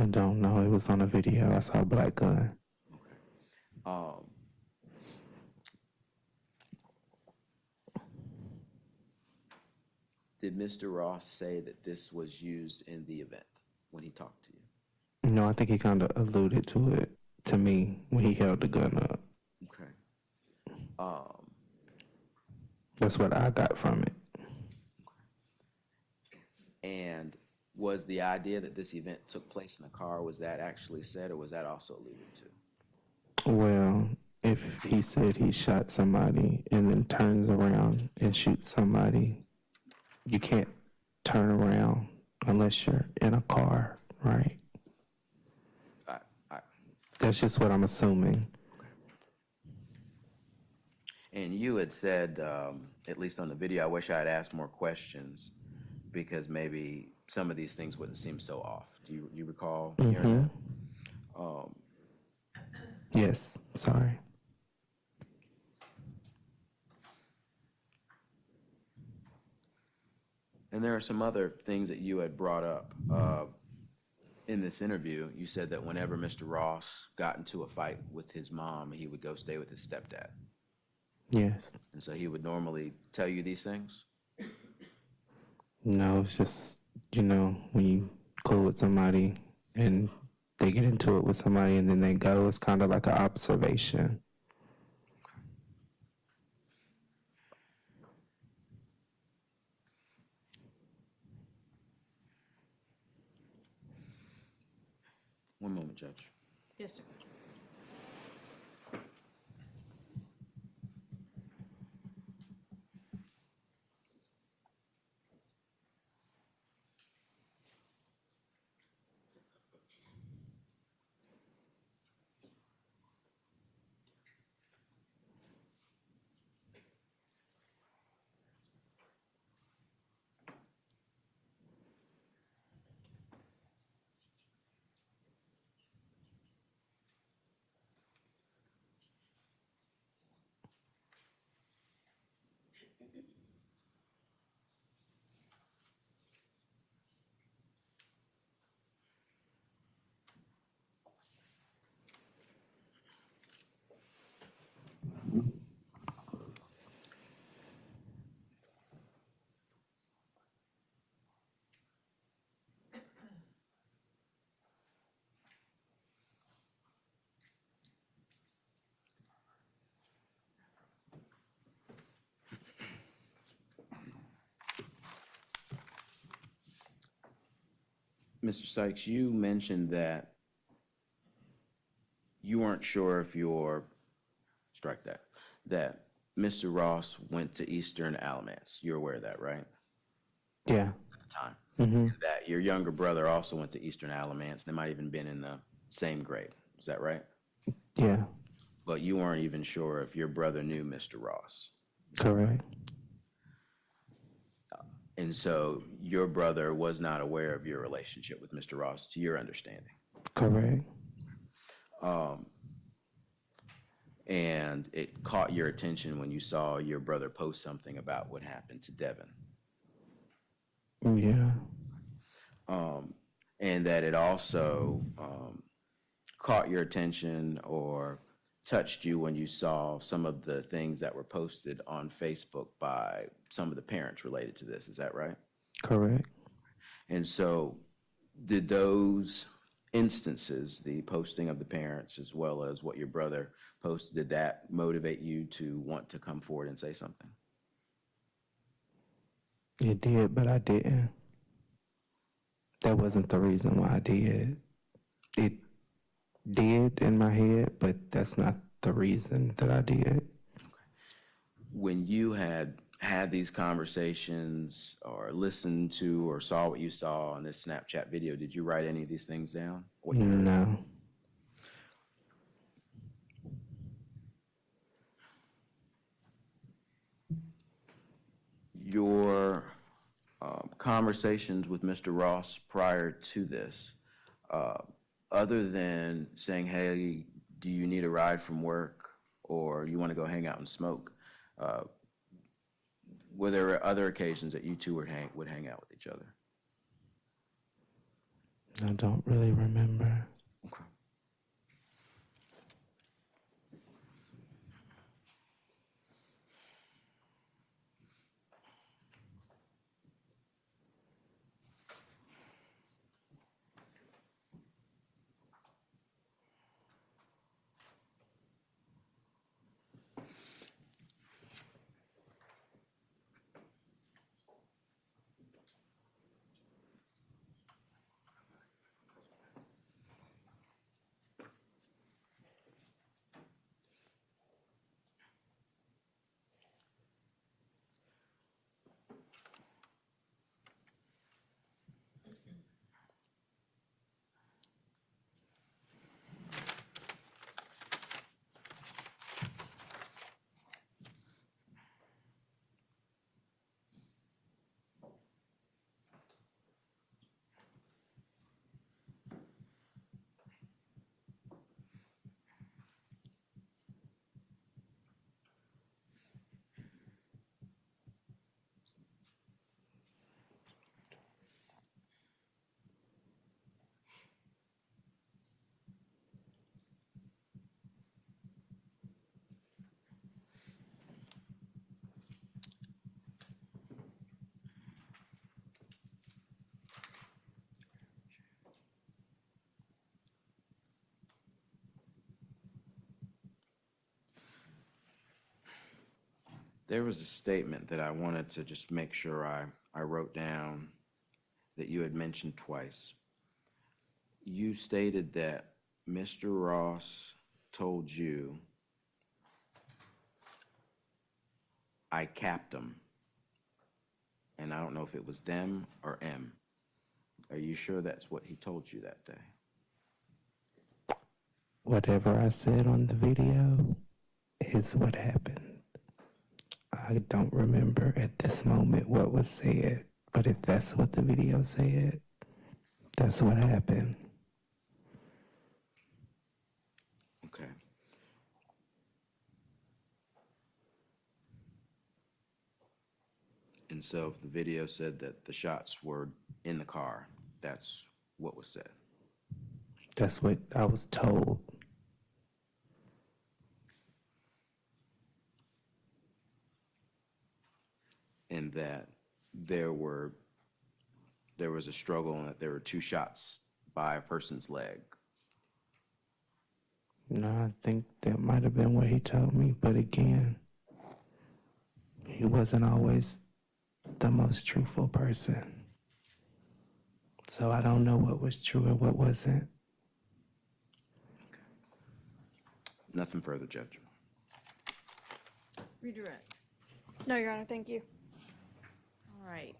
I don't know. It was on a video. I saw a black gun. Okay. Did Mr. Ross say that this was used in the event when he talked to you? No, I think he kind of alluded to it to me when he held the gun up. Okay. That's what I got from it. And was the idea that this event took place in a car, was that actually said, or was that also alluded to? Well, if he said he shot somebody and then turns around and shoots somebody, you can't turn around unless you're in a car, right? That's just what I'm assuming. And you had said, at least on the video, I wish I had asked more questions because maybe some of these things wouldn't seem so off. Do you recall hearing that? Yes, sorry. And there are some other things that you had brought up in this interview. You said that whenever Mr. Ross got into a fight with his mom, he would go stay with his stepdad. Yes. And so he would normally tell you these things? No, it's just, when you cool with somebody and they get into it with somebody and then they go, it's kind of like an observation. One moment, Judge. Yes, sir. Mr. Sykes, you mentioned that you weren't sure if strike that Mr. Ross went to Eastern Alamance. You're aware of that, right? Yeah. At the time. Mm-hmm. And that your younger brother also went to Eastern Alamance. They might even been in the same grade. Is that right? Yeah. But you weren't even sure if your brother knew Mr. Ross. Correct. And so your brother was not aware of your relationship with Mr. Ross, to your understanding. Correct. And it caught your attention when you saw your brother post something about what happened to Devin. Yeah. And that it also caught your attention or touched you when you saw some of the things that were posted on Facebook by some of the parents related to this. Is that right? Correct. And so did those instances, the posting of the parents as well as what your brother posted, did that motivate you to want to come forward and say something? It did, but I didn't. That wasn't the reason why I did. It did in my head, but that's not the reason that I did. When you had these conversations or listened to or saw what you saw on this Snapchat video, did you write any of these things down? What you heard? No. Your conversations with Mr. Ross prior to this, other than saying, hey, do you need a ride from work or you want to go hang out and smoke, were there other occasions that you two would hang out with each other? I don't really remember. Okay. There was a statement that I wanted to just make sure I wrote down that you had mentioned twice. You stated that Mr. Ross told you, I capped them. And I don't know if it was them or M. Are you sure that's what he told you that day? Whatever I said on the video is what happened. I don't remember at this moment what was said, but if that's what the video said, that's what happened. Okay. And so if the video said that the shots were in the car, that's what was said. That's what I was told. And that there was a struggle and that there were 2 shots by a person's leg. No, I think that might have been what he told me, but again, he wasn't always the most truthful person. So I don't know what was true and what wasn't. Nothing further, Judge. Redirect. No, Your Honor, thank you. All right.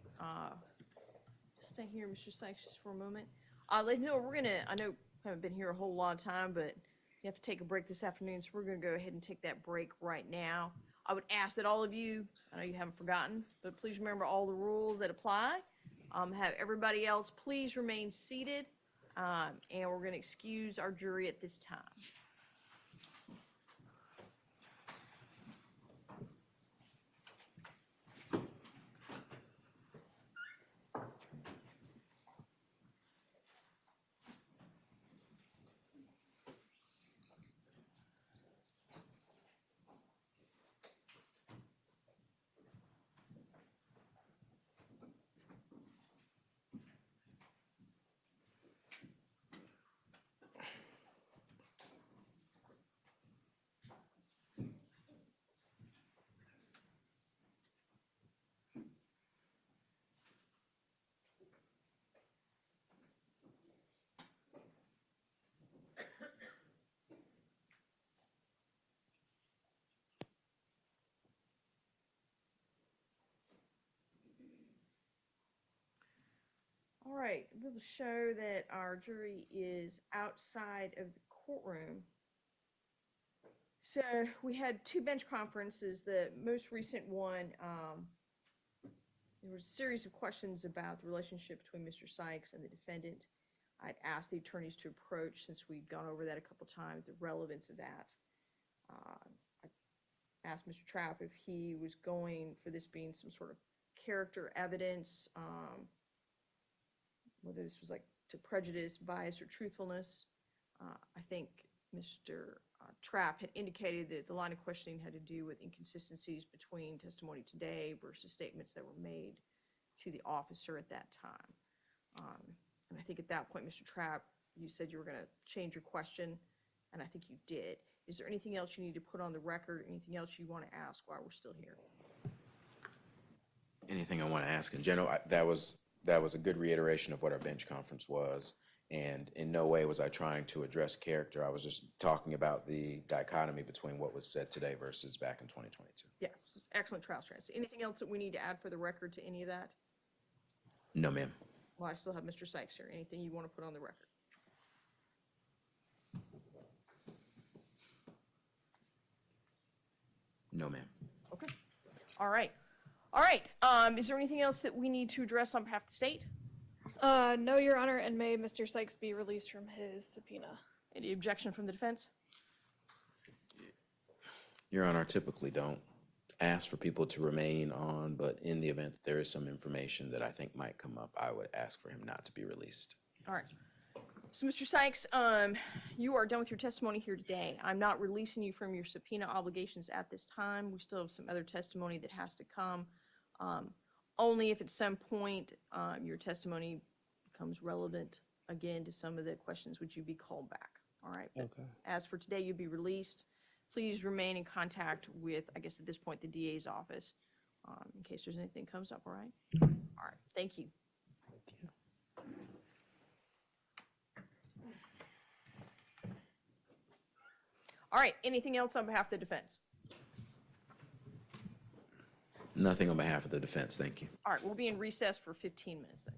Stay here, Mr. Sykes, just for a moment. Ladies and gentlemen, I know I haven't been here a whole lot of time, but you have to take a break this afternoon, so we're going to go ahead and take that break right now. I would ask that all of you, I know you haven't forgotten, but please remember all the rules that apply. Have everybody else please remain seated, and we're going to excuse our jury at this time. All right, we'll show that our jury is outside of the courtroom. So we had 2 bench conferences. The most recent one, there was a series of questions about the relationship between Mr. Sykes and the defendant. I'd asked the attorneys to approach, since we'd gone over that a couple times, the relevance of that. I asked Mr. Trapp if he was going for this being some sort of character evidence, whether this was like to prejudice, bias, or truthfulness. I think Mr. Trapp had indicated that the line of questioning had to do with inconsistencies between testimony today versus statements that were made to the officer at that time. And I think at that point, Mr. Trapp, you said you were going to change your question, and I think you did. Is there anything else you need to put on the record, anything else you want to ask while we're still here? Anything I want to ask in general, that was a good reiteration of what our bench conference was, and in no way was I trying to address character. I was just talking about the dichotomy between what was said today versus back in 2022. Yeah, it's excellent trial strategy. Anything else that we need to add for the record to any of that? No, ma'am. Well, I still have Mr. Sykes here. Anything you want to put on the record? No, ma'am. Okay. All right. All right. Is there anything else that we need to address on behalf of the state? No, Your Honor, and may Mr. Sykes be released from his subpoena. Any objection from the defense? Your Honor, I typically don't ask for people to remain on, but in the event that there is some information that I think might come up, I would ask for him not to be released. All right. So, Mr. Sykes, you are done with your testimony here today. I'm not releasing you from your subpoena obligations at this time. We still have some other testimony that has to come. Only if at some point your testimony becomes relevant again to some of the questions would you be called back. All right. But Okay. as for today, you'll be released. please remain in contact with, I guess at this point, the DA's office, in case there's anything comes up, all right? All right, thank you. All right, anything else on behalf of the defense? Nothing on behalf of the defense, thank you. All right, we'll be in recess for 15 minutes then.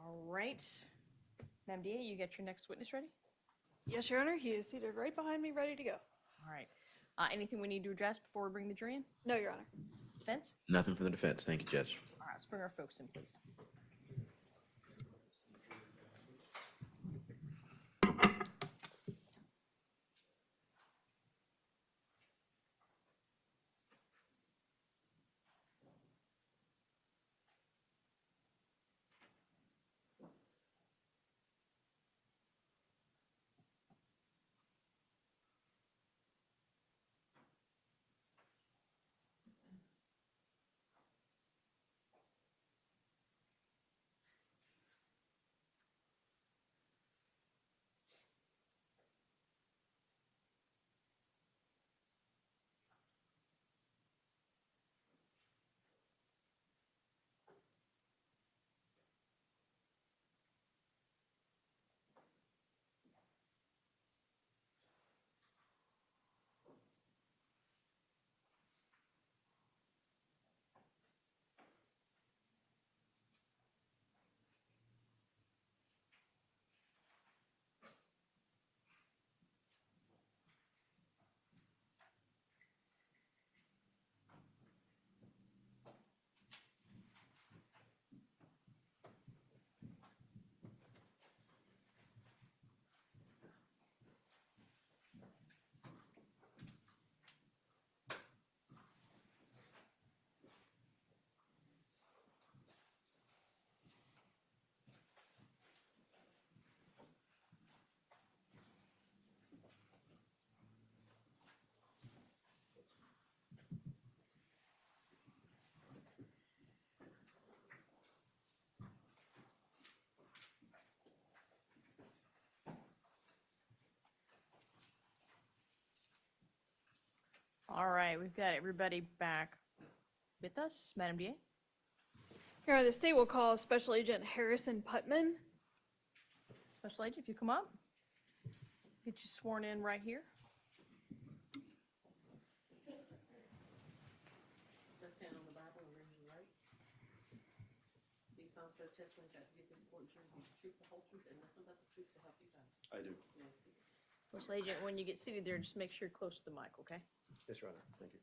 All right. Madam DA, you got your next witness ready? Yes, Your Honor, he is seated right behind me, ready to go. All right. Anything we need to address before we bring the jury in? No, Your Honor. Defense? Nothing for the defense. Thank you, Judge. All right, let's bring our folks in, please. All right, we've got everybody back with us. Madam DA? Your Honor, the state will call Special Agent Harrison Putman. Special Agent, if you come up, get you sworn in right here. Left hand on the Bible and raise your right. Do you solemnly swear testimony that you give this court and the truth, the whole truth, and nothing but the truth to help you God? I do. Special Agent, when you get seated there, just make sure you're close to the mic, okay? Yes, Your Honor. Thank you.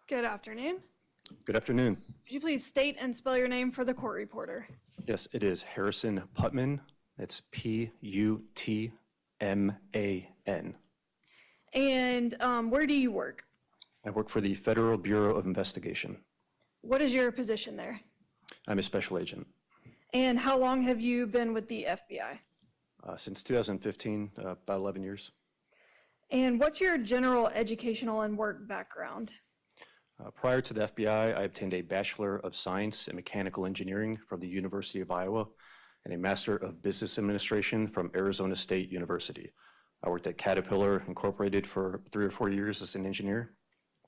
Good afternoon. Good afternoon. Would you please state and spell your name for the court reporter? Yes, it is Harrison Putman. That's Putman. And where do you work? I work for the Federal Bureau of Investigation. What is your position there? I'm a special agent. And how long have you been with the FBI? Since 2015, about 11 years. And what's your general educational and work background? Prior to the FBI, I obtained a Bachelor of Science in Mechanical Engineering from the University of Iowa and a Master of Business Administration from Arizona State University. I worked at Caterpillar Incorporated for 3 or 4 years as an engineer,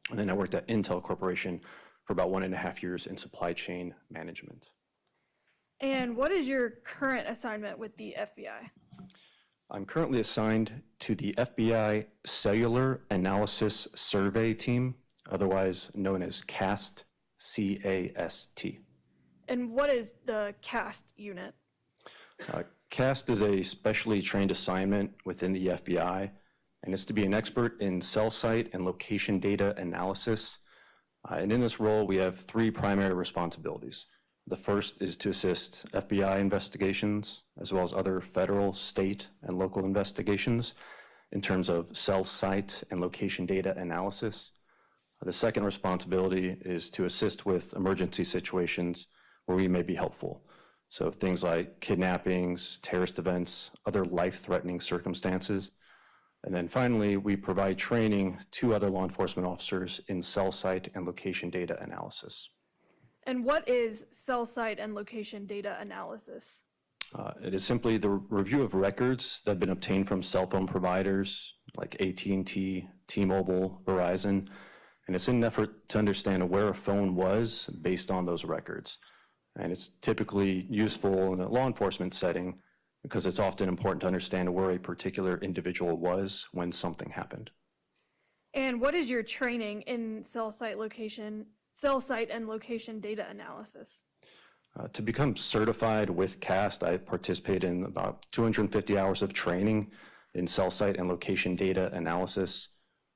and then I worked at Intel Corporation for about 1.5 years in supply chain management. And what is your current assignment with the FBI? I'm currently assigned to the FBI Cellular Analysis Survey Team, otherwise known as CAST, C-A-S-T. And what is the CAST unit? CAST is a specially trained assignment within the FBI, and it's to be an expert in cell site and location data analysis. And in this role, we have 3 primary responsibilities. The first is to assist FBI investigations, as well as other federal, state, and local investigations in terms of cell site and location data analysis. The second responsibility is to assist with emergency situations where we may be helpful. So things like kidnappings, terrorist events, other life-threatening circumstances. And then finally, we provide training to other law enforcement officers in cell site and location data analysis. And what is cell site and location data analysis? It is simply the review of records that have been obtained from cell phone providers like AT&T, T-Mobile, Verizon, and it's in an effort to understand where a phone was based on those records. And it's typically useful in a law enforcement setting because it's often important to understand where a particular individual was when something happened. And what is your training in cell site and location data analysis? To become certified with CAST, I participated in about 250 hours of training in cell site and location data analysis.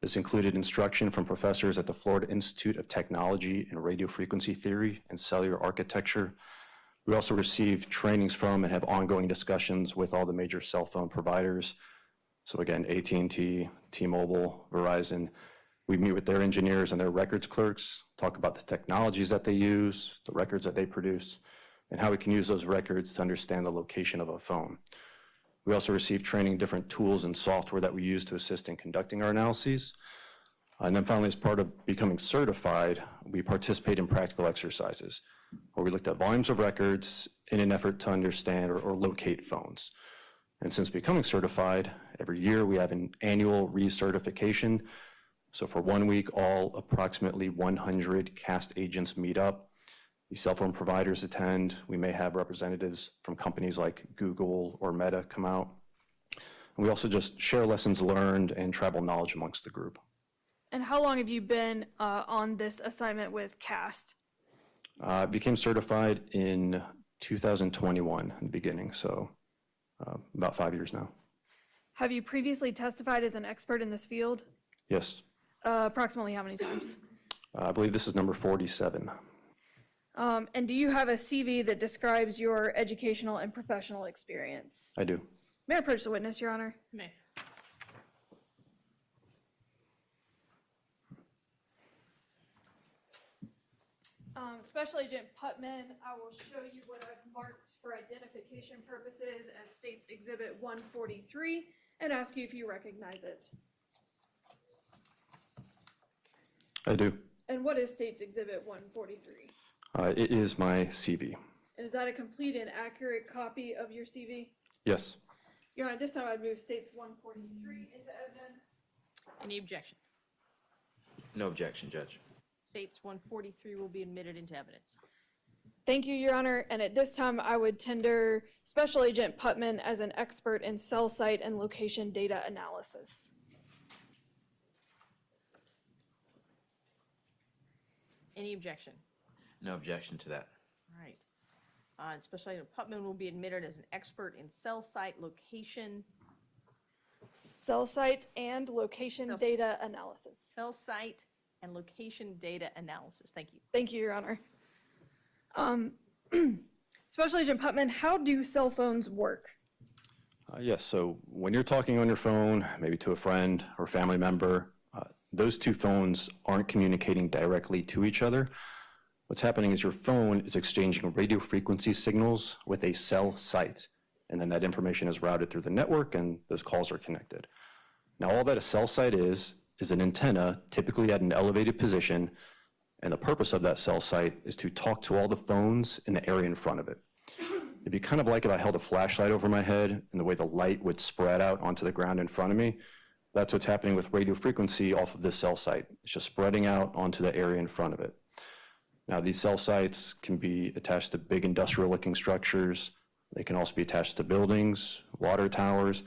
This included instruction from professors at the Florida Institute of Technology in Radio Frequency Theory and Cellular Architecture. We also received trainings from and have ongoing discussions with all the major cell phone providers. So again, AT&T, T-Mobile, Verizon. We meet with their engineers and their records clerks, talk about the technologies that they use, the records that they produce, and how we can use those records to understand the location of a phone. We also receive training in different tools and software that we use to assist in conducting our analyses. And then finally, as part of becoming certified, we participate in practical exercises where we looked at volumes of records in an effort to understand or locate phones. And since becoming certified, every year we have an annual recertification. So for 1 week, all approximately 100 CAST agents meet up. The cell phone providers attend. We may have representatives from companies like Google or Meta come out. And we also just share lessons learned and travel knowledge amongst the group. And how long have you been on this assignment with CAST? I became certified in 2021 in the beginning, so about 5 years now. Have you previously testified as an expert in this field? Yes. Approximately how many times? I believe this is number 47. And do you have a CV that describes your educational and professional experience? I do. May I approach the witness, Your Honor? May. Special Agent Putman, I will show you what I've marked for identification purposes as State's Exhibit 143 and ask you if you recognize it. I do. And what is State's Exhibit 143? It is my CV. And is that a complete and accurate copy of your CV? Yes. Your Honor, this time I'd move State's 143 into evidence. Any objection? No objection, Judge. States 143 will be admitted into evidence. Thank you, Your Honor. And at this time, I would tender Special Agent Putman as an expert in cell site and location data analysis. Any objection? No objection to that. All right. And Special Agent Putman will be admitted as an expert in cell site location, Cell site and location Cell- data analysis. cell site and location data analysis. Thank you. Thank you, Your Honor. Special Agent Putman, how do cell phones work? Yes, so when you're talking on your phone, maybe to a friend or family member, those two phones aren't communicating directly to each other. What's happening is your phone is exchanging radio frequency signals with a cell site, and then that information is routed through the network and those calls are connected. Now, all that a cell site is an antenna, typically at an elevated position, and the purpose of that cell site is to talk to all the phones in the area in front of it. It'd be kind of like if I held a flashlight over my head and the way the light would spread out onto the ground in front of me. That's what's happening with radio frequency off of this cell site. It's just spreading out onto the area in front of it. Now, these cell sites can be attached to big industrial-looking structures. They can also be attached to buildings, water towers.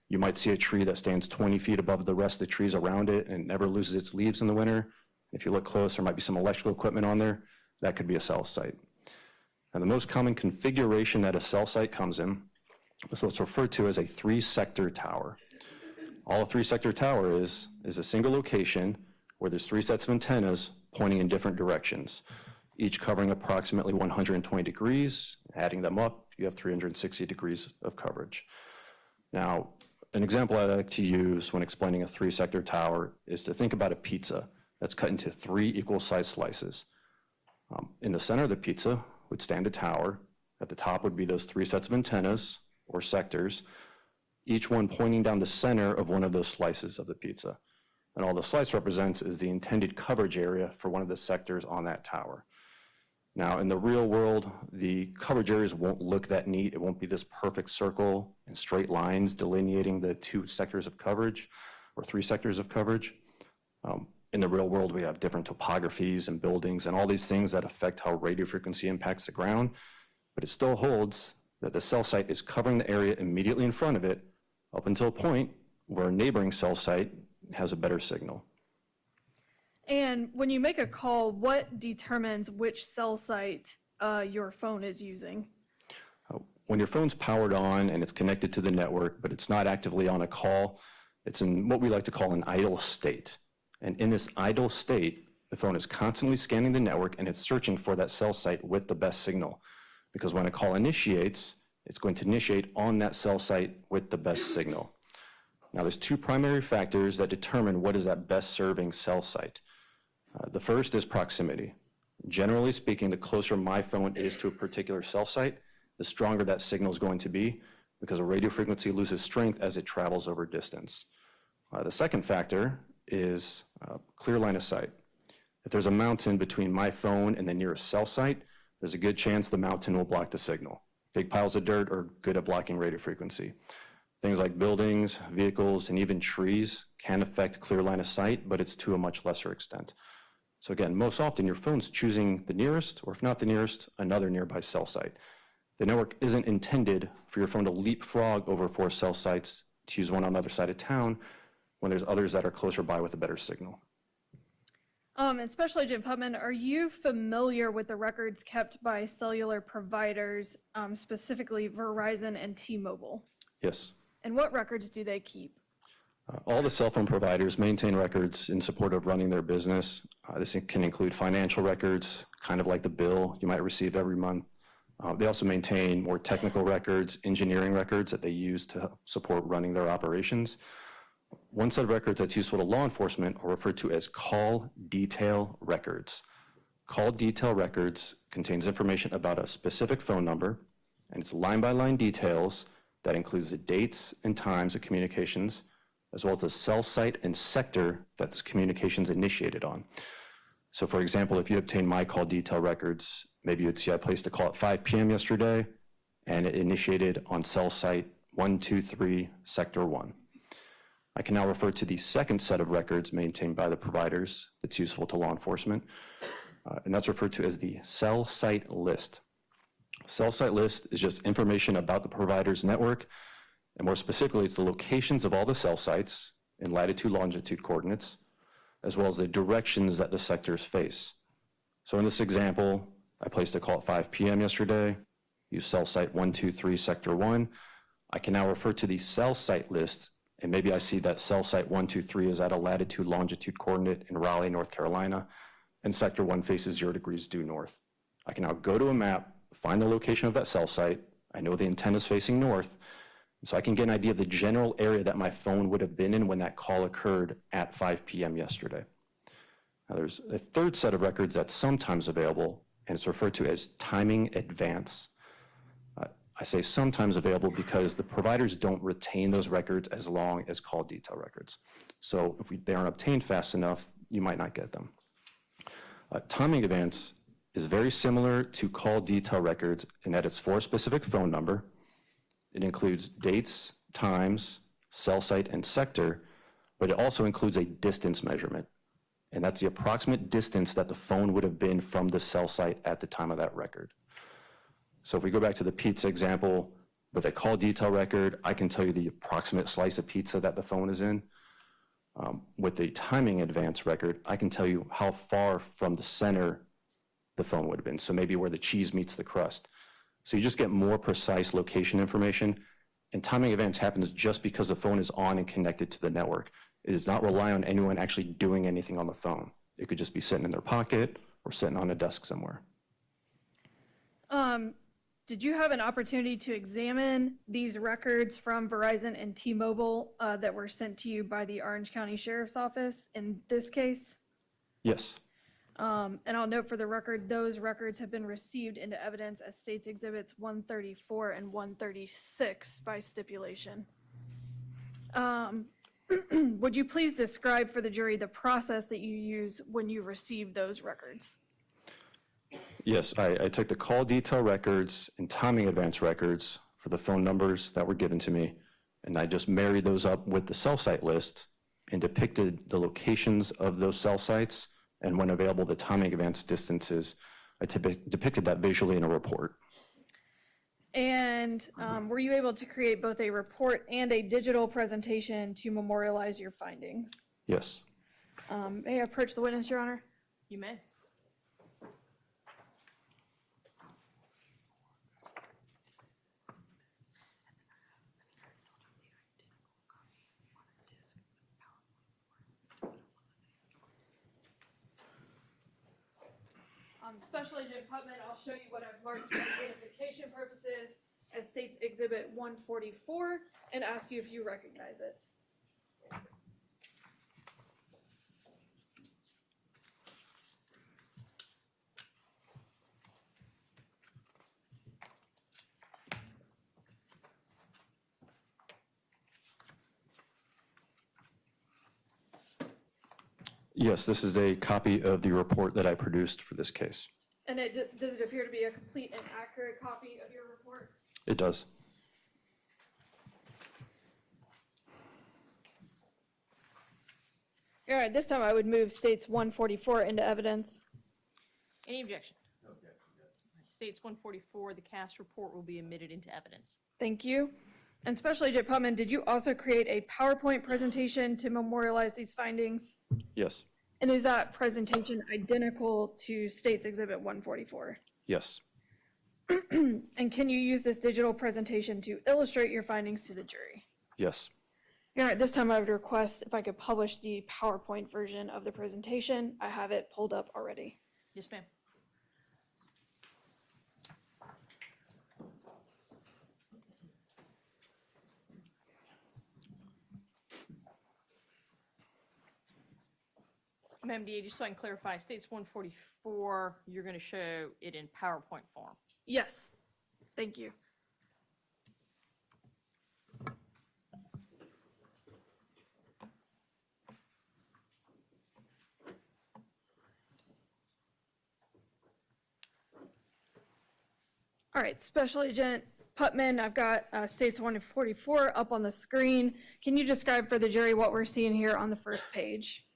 You might see a tree that stands 20 feet above the rest of the trees around it and never loses its leaves in the winter. If you look close, there might be some electrical equipment on there. That could be a cell site. And the most common configuration that a cell site comes in is what's referred to as a three-sector tower. All a three-sector tower is a single location where there's three sets of antennas pointing in different directions, each covering approximately 120 degrees. Adding them up, you have 360 degrees of coverage. Now, an example I like to use when explaining a three-sector tower is to think about a pizza that's cut into 3 equal-sized slices. In the center of the pizza would stand a tower. At the top would be those 3 sets of antennas, or sectors, each one pointing down the center of one of those slices of the pizza. And all the slice represents is the intended coverage area for one of the sectors on that tower. Now, in the real world, the coverage areas won't look that neat. It won't be this perfect circle and straight lines delineating the 2 sectors of coverage, or 3 sectors of coverage. In the real world, we have different topographies and buildings and all these things that affect how radio frequency impacts the ground, but it still holds that the cell site is covering the area immediately in front of it up until a point where a neighboring cell site has a better signal. And when you make a call, what determines which cell site your phone is using? When your phone's powered on and it's connected to the network, but it's not actively on a call, it's in what we like to call an idle state. And in this idle state, the phone is constantly scanning the network and it's searching for that cell site with the best signal. Because when a call initiates, it's going to initiate on that cell site with the best signal. Now, there's two primary factors that determine what is that best serving cell site. The first is proximity. Generally speaking, the closer my phone is to a particular cell site, the stronger that signal is going to be, because a radio frequency loses strength as it travels over distance. The second factor is clear line of sight. If there's a mountain between my phone and the nearest cell site, there's a good chance the mountain will block the signal. Big piles of dirt are good at blocking radio frequency. Things like buildings, vehicles, and even trees can affect clear line of sight, but it's to a much lesser extent. So again, most often your phone's choosing the nearest, or if not the nearest, another nearby cell site. The network isn't intended for your phone to leapfrog over 4 cell sites to use one on the other side of town when there's others that are closer by with a better signal. And Special Agent Putman, are you familiar with the records kept by cellular providers, specifically Verizon and T-Mobile? Yes. And what records do they keep? All the cell phone providers maintain records in support of running their business. This can include financial records, kind of like the bill you might receive every month. They also maintain more technical records, engineering records that they use to support running their operations. One set of records that's useful to law enforcement are referred to as call detail records. Call detail records contains information about a specific phone number, and it's line-by-line details that includes the dates and times of communications, as well as the cell site and sector that this communication's initiated on. So for example, if you obtain my call detail records, maybe you'd see I placed a call at 5 p.m. yesterday, and it initiated on cell site 123, sector 1. I can now refer to the second set of records maintained by the providers that's useful to law enforcement, and that's referred to as the cell site list. Cell site list is just information about the provider's network, and more specifically, it's the locations of all the cell sites in latitude, longitude coordinates, as well as the directions that the sectors face. So in this example, I placed a call at 5 p.m. yesterday, used cell site 123, sector 1. I can now refer to the cell site list, and maybe I see that cell site 123 is at a latitude, longitude coordinate in Raleigh, North Carolina, and sector 1 faces 0 degrees due north. I can now go to a map, find the location of that cell site. I know the antenna is facing north, so I can get an idea of the general area that my phone would have been in when that call occurred at 5 p.m. yesterday. Now there's a third set of records that's sometimes available, and it's referred to as timing advance. I say sometimes available because the providers don't retain those records as long as call detail records. So if they aren't obtained fast enough, you might not get them. Timing advance is very similar to call detail records in that it's for a specific phone number. It includes dates, times, cell site, and sector, but it also includes a distance measurement, and that's the approximate distance that the phone would have been from the cell site at the time of that record. So if we go back to the pizza example, with a call detail record, I can tell you the approximate slice of pizza that the phone is in. With the timing advance record, I can tell you how far from the center the phone would have been, so maybe where the cheese meets the crust. So you just get more precise location information, and timing advance happens just because the phone is on and connected to the network. It does not rely on anyone actually doing anything on the phone. It could just be sitting in their pocket or sitting on a desk somewhere. Did you have an opportunity to examine these records from Verizon and T-Mobile that were sent to you by the Orange County Sheriff's Office in this case? Yes. And I'll note for the record, those records have been received into evidence as States Exhibits 134 and 136 by stipulation. Would you please describe for the jury the process that you use when you receive those records? Yes, I took the call detail records and timing advance records for the phone numbers that were given to me, and I just married those up with the cell site list and depicted the locations of those cell sites, and when available, the timing advance distances. I depicted that visually in a report. And were you able to create both a report and a digital presentation to memorialize your findings? Yes. May I approach the witness, Your Honor? You may. Special Agent Putman, I'll show you what I've marked for identification purposes as State's Exhibit 144 and ask you if you recognize it. Yes, this is a copy of the report that I produced for this case. And does it appear to be a complete and accurate copy of your report? It does. All right, this time I would move States 144 into evidence. Any objection? No objection. States 144, the CAS report will be admitted into evidence. Thank you. And Special Agent Putman, did you also create a PowerPoint presentation to memorialize these findings? Yes. And is that presentation identical to State's Exhibit 144? Yes. And can you use this digital presentation to illustrate your findings to the jury? Yes. All right, this time I would request if I could publish the PowerPoint version of the presentation. I have it pulled up already. Yes, ma'am. Ma'am, DA, just so I can clarify, States 144, you're going to show it in PowerPoint form. Yes, thank you. All right, Special Agent Putman, I've got States 144 up on the screen. Can you describe for the jury what we're seeing here on the first page?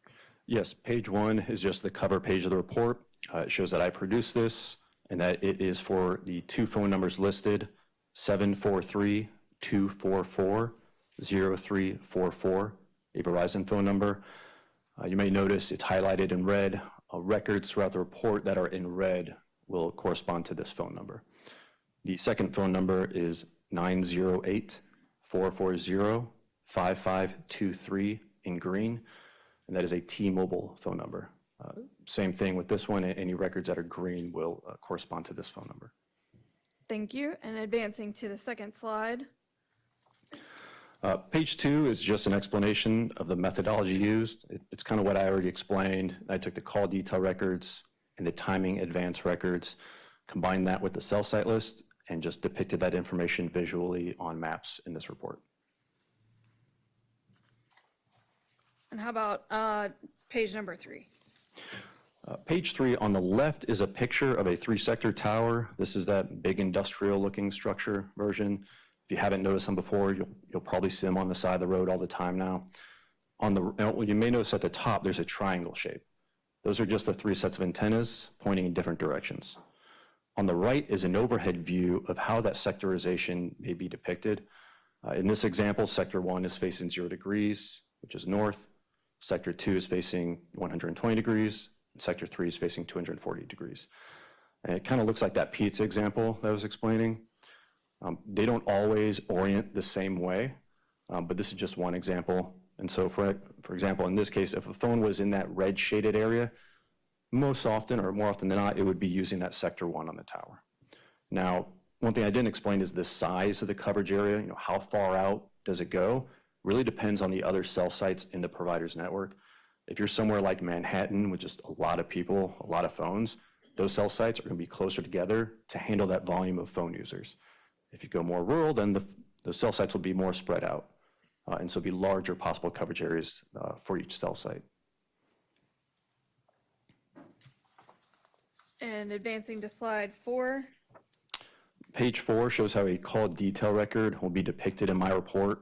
Yes, page 1 is just the cover page of the report. It shows that I produced this and that it is for the two phone numbers listed, 743-244-0344, a Verizon phone number. You may notice it's highlighted in red. Records throughout the report that are in red will correspond to this phone number. The second phone number is 908-440-5523 in green, and that is a T-Mobile phone number. Same thing with this one. Any records that are green will correspond to this phone number. Thank you. And advancing to the second slide. Page 2 is just an explanation of the methodology used. It's kind of what I already explained. I took the call detail records and the timing advance records, combined that with the cell site list, and just depicted that information visually on maps in this report. And how about page number 3? Page 3 on the left is a picture of a 3-sector tower. This is that big industrial looking structure version. If you haven't noticed them before, you'll probably see them on the side of the road all the time now. You may notice at the top there's a triangle shape. Those are just the 3 sets of antennas pointing in different directions. On the right is an overhead view of how that sectorization may be depicted. In this example, sector 1 is facing 0 degrees, which is north. Sector 2 is facing 120 degrees, and sector 3 is facing 240 degrees. And it kind of looks like that pizza example that I was explaining. They don't always orient the same way, but this is just one example. And so for example, in this case, if a phone was in that red shaded area, most often or more often than not, it would be using that sector 1 on the tower. Now, one thing I didn't explain is the size of the coverage area. How far out does it go? Really depends on the other cell sites in the provider's network. If you're somewhere like Manhattan with just a lot of people, a lot of phones, those cell sites are going to be closer together to handle that volume of phone users. If you go more rural, then those cell sites will be more spread out, and so be larger possible coverage areas for each cell site. And advancing to slide 4. Page 4 shows how a call detail record will be depicted in my report.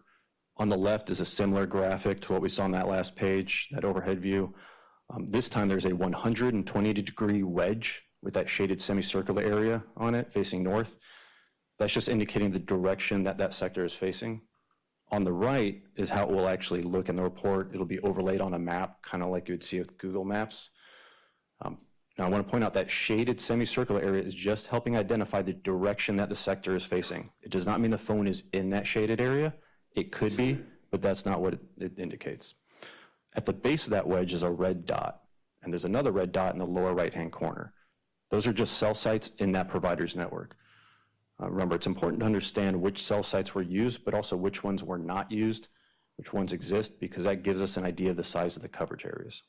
On the left is a similar graphic to what we saw on that last page, that overhead view. This time there's a 120 degree wedge with that shaded semicircular area on it facing north. That's just indicating the direction that that sector is facing. On the right is how it will actually look in the report. It'll be overlaid on a map, kind of like you'd see with Google Maps. Now I want to point out that shaded semicircular area is just helping identify the direction that the sector is facing. It does not mean the phone is in that shaded area. It could be, but that's not what it indicates. At the base of that wedge is a red dot, and there's another red dot in the lower right-hand corner. Those are just cell sites in that provider's network. Remember, it's important to understand which cell sites were used, but also which ones were not used, which ones exist, because that gives us an idea of the size of the coverage areas.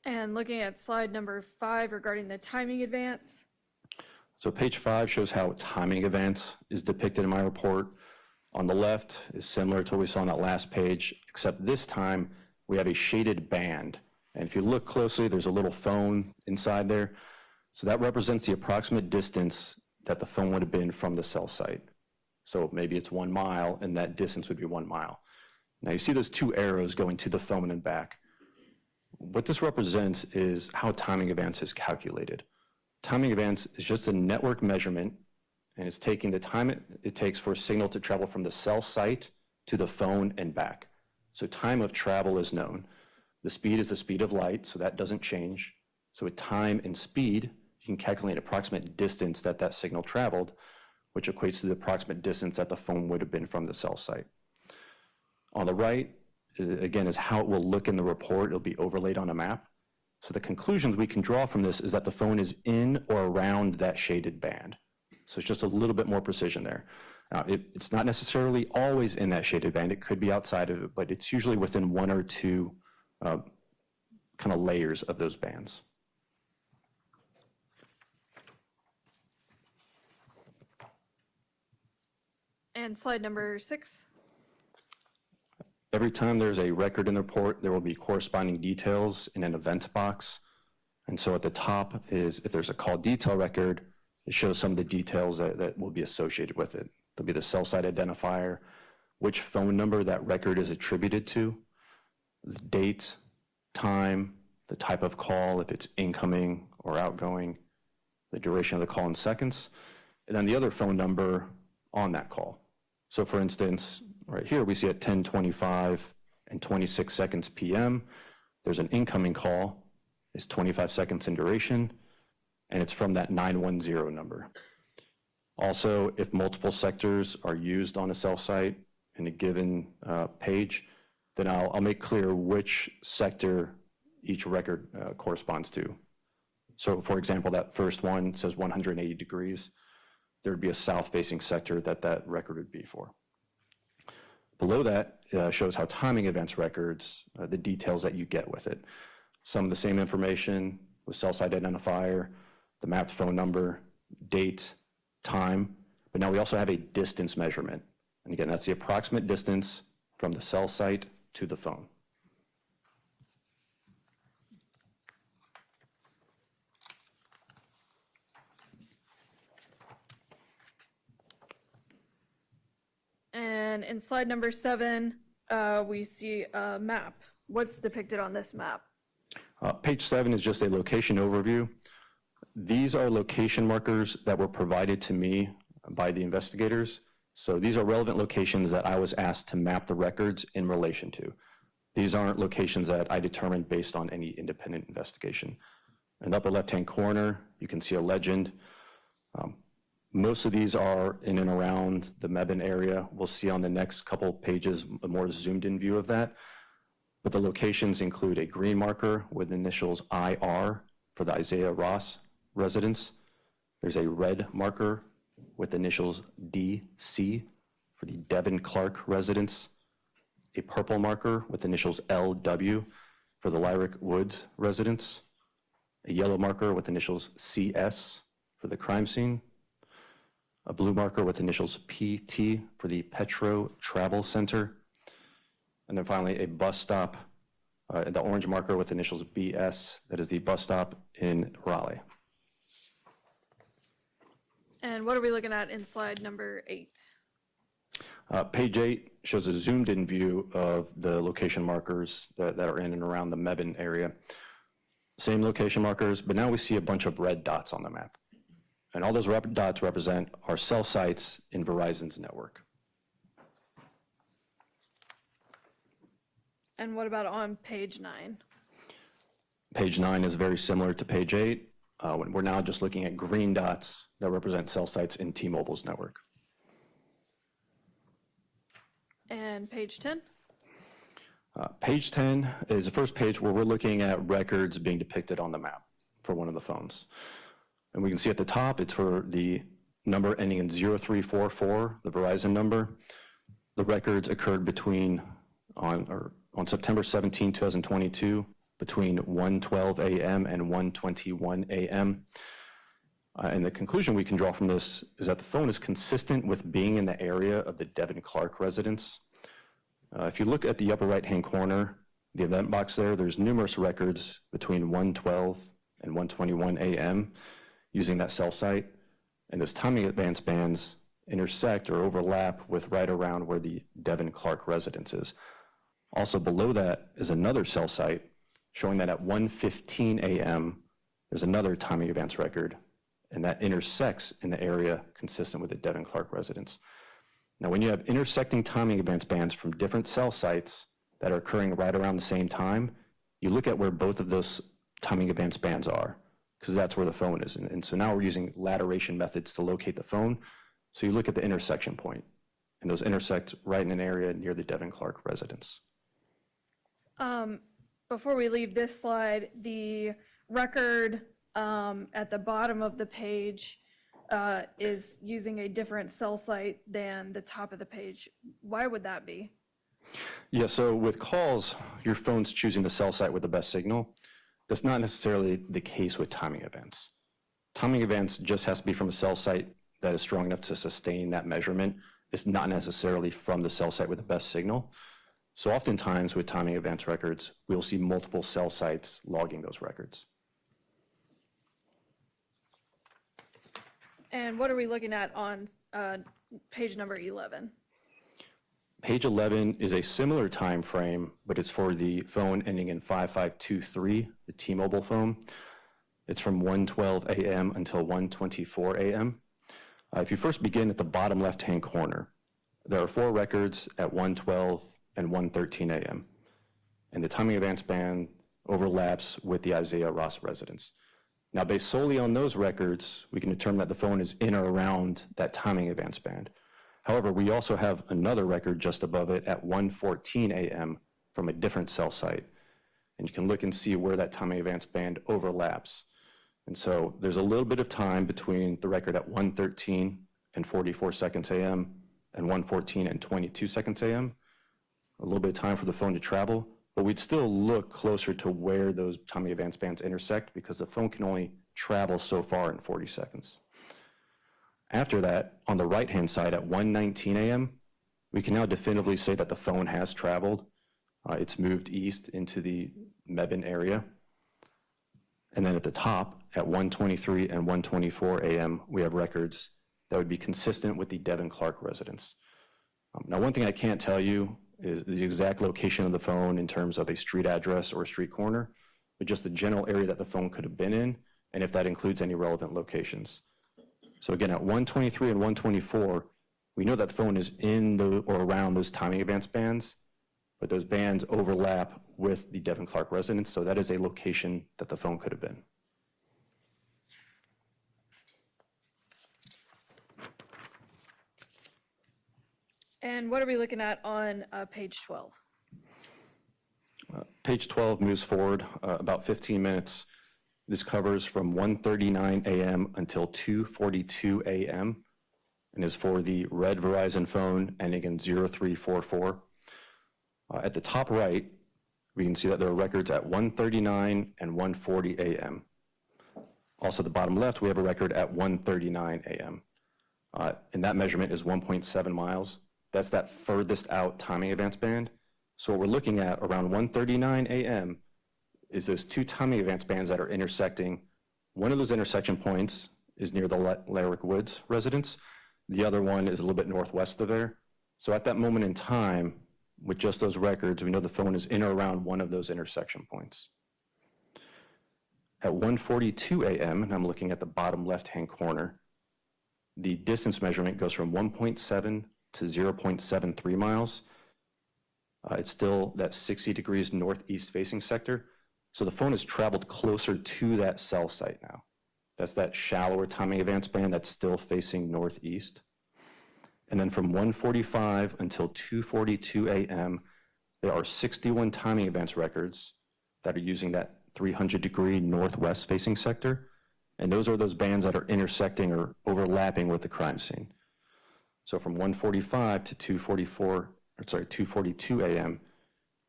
And looking at slide number 5 regarding the timing advance. So page 5 shows how timing advance is depicted in my report. On the left is similar to what we saw on that last page, except this time we have a shaded band. And if you look closely, there's a little phone inside there. So that represents the approximate distance that the phone would have been from the cell site. So maybe it's 1 mile, and that distance would be 1 mile. Now you see those 2 arrows going to the phone and back. What this represents is how timing advance is calculated. Timing advance is just a network measurement, and it's taking the time it takes for a signal to travel from the cell site to the phone and back. So time of travel is known. The speed is the speed of light, so that doesn't change. So with time and speed, you can calculate an approximate distance that that signal traveled, which equates to the approximate distance that the phone would have been from the cell site. On the right, again, is how it will look in the report. It'll be overlaid on a map. So the conclusions we can draw from this is that the phone is in or around that shaded band. So it's just a little bit more precision there. Now, it's not necessarily always in that shaded band. It could be outside of it, but it's usually within 1 or 2 kind of layers of those bands. And slide number 6. Every time there's a record in the report, there will be corresponding details in an event box. And so at the top is, if there's a call detail record, it shows some of the details that will be associated with it. There'll be the cell site identifier, which phone number that record is attributed to, the date, time, the type of call, if it's incoming or outgoing, the duration of the call in seconds, and then the other phone number on that call. So for instance, right here, we see at 10:25 and 26 seconds PM, there's an incoming call. It's 25 seconds in duration, and it's from that 910 number. Also, if multiple sectors are used on a cell site in a given page, then I'll make clear which sector each record corresponds to. So for example, that first one says 180 degrees. There would be a south-facing sector that record would be for. Below that shows how timing advance records, the details that you get with it. Some of the same information with cell site identifier, the mapped phone number, date, time, but now we also have a distance measurement. And again, that's the approximate distance from the cell site to the phone. And in slide number 7, we see a map. What's depicted on this map? Page 7 is just a location overview. These are location markers that were provided to me by the investigators. So these are relevant locations that I was asked to map the records in relation to. These aren't locations that I determined based on any independent investigation. In the upper left-hand corner, you can see a legend. Most of these are in and around the Mebane area. We'll see on the next couple pages a more zoomed-in view of that. But the locations include a green marker with initials IR for the Issiah Ross residence. There's a red marker with initials DC for the Devin Clark residence. A purple marker with initials LW for the Lyric Woods residence. A yellow marker with initials CS for the crime scene. A blue marker with initials PT for the Petro Travel Center. And then finally, a bus stop, the orange marker with initials BS, that is the bus stop in Raleigh. And what are we looking at in slide number 8? Page 8 shows a zoomed-in view of the location markers that are in and around the Mebane area. same location markers, but now we see a bunch of red dots on the map. And all those red dots represent our cell sites in Verizon's network. And what about on page 9? Page 9 is very similar to page 8. We're now just looking at green dots that represent cell sites in T-Mobile's network. And page 10? Page 10 is the first page where we're looking at records being depicted on the map for one of the phones. And we can see at the top, it's for the number ending in 0344, the Verizon number. The records occurred on September 17, 2022, between 1:12 a.m. and 1:21 a.m. And the conclusion we can draw from this is that the phone is consistent with being in the area of the Devin Clark residence. If you look at the upper right-hand corner, the event box there's numerous records between 1:12 and 1:21 a.m. using that cell site, and those timing advance bands intersect or overlap with right around where the Devin Clark residence is. Also below that is another cell site showing that at 1:15 a.m. there's another timing advance record, and that intersects in the area consistent with the Devin Clark residence. Now, when you have intersecting timing advance bands from different cell sites that are occurring right around the same time, you look at where both of those timing advance bands are, because that's where the phone is. And so now we're using lateration methods to locate the phone. So you look at the intersection point, and those intersect right in an area near the Devin Clark residence. Before we leave this slide, the record at the bottom of the page is using a different cell site than the top of the page. Why would that be? Yeah, so with calls, your phone's choosing the cell site with the best signal. That's not necessarily the case with timing events. Timing events just has to be from a cell site that is strong enough to sustain that measurement. It's not necessarily from the cell site with the best signal. So oftentimes with timing events records, we'll see multiple cell sites logging those records. And what are we looking at on page number 11? Page 11 is a similar time frame, but it's for the phone ending in 5523, the T-Mobile phone. It's from 1:12 a.m. until 1:24 a.m. If you first begin at the bottom left-hand corner, there are 4 records at 1:12 and 1:13 a.m. And the timing advance band overlaps with the Issiah Ross residence. Now, based solely on those records, we can determine that the phone is in or around that timing advance band. However, we also have another record just above it at 1:14 a.m. from a different cell site. And you can look and see where that timing advance band overlaps. And so there's a little bit of time between the record at 1:13 and 44 seconds a.m. and 1:14 and 22 seconds a.m. A little bit of time for the phone to travel, but we'd still look closer to where those timing advance bands intersect because the phone can only travel so far in 40 seconds. After that, on the right-hand side at 1:19 a.m., we can now definitively say that the phone has traveled. It's moved east into the Mebane area. And then at the top, at 1:23 and 1:24 a.m., we have records that would be consistent with the Devin Clark residence. Now, one thing I can't tell you is the exact location of the phone in terms of a street address or a street corner, but just the general area that the phone could have been in, and if that includes any relevant locations. So again, at 1:23 and 1:24, we know that the phone is in or around those timing advance bands, but those bands overlap with the Devin Clark residence, so that is a location that the phone could have been. And what are we looking at on page 12? Page 12 moves forward about 15 minutes. This covers from 1:39 a.m. until 2:42 a.m. and is for the red Verizon phone ending in 0344. At the top right, we can see that there are records at 1:39 and 1:40 a.m. Also, at the bottom left, we have a record at 1:39 a.m. And that measurement is 1.7 miles. That's that furthest out timing advance band. So what we're looking at around 1:39 a.m. is those 2 timing advance bands that are intersecting. One of those intersection points is near the Lyric Woods residence. The other one is a little bit northwest of there. So at that moment in time, with just those records, we know the phone is in or around one of those intersection points. At 1:42 a.m., and I'm looking at the bottom left-hand corner, the distance measurement goes from 1.7 to 0.73 miles. It's still that 60 degrees northeast facing sector. So the phone has traveled closer to that cell site now. That's that shallower timing advance band that's still facing northeast. And then from 1:45 until 2:42 a.m., there are 61 timing advance records that are using that 300-degree northwest facing sector. And those are those bands that are intersecting or overlapping with the crime scene. So from 1:45 to 2:42 a.m.,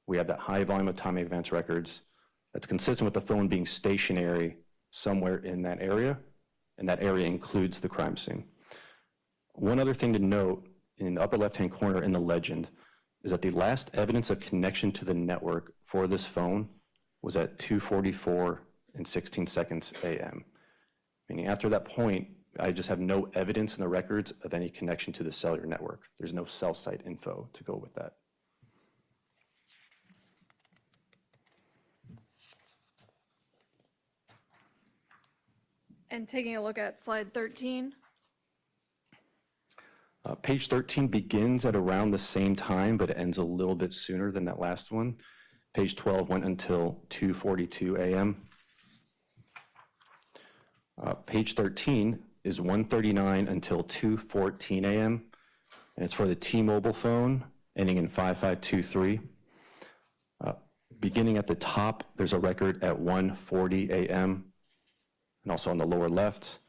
we have that high volume of timing advance records that's consistent with the phone being stationary somewhere in that area, and that area includes the crime scene. One other thing to note in the upper left-hand corner in the legend is that the last evidence of connection to the network for this phone was at 2:44 and 16 seconds a.m. Meaning after that point, I just have no evidence in the records of any connection to the cellular network. There's no cell site info to go with that. And taking a look at slide 13. Page 13 begins at around the same time, but it ends a little bit sooner than that last one. Page 12 went until 2:42 a.m. Page 13 is 1:39 until 2:14 a.m., and it's for the T-Mobile phone, ending in 5523. Beginning at the top, there's a record at 1:40 a.m., and also on the lower left,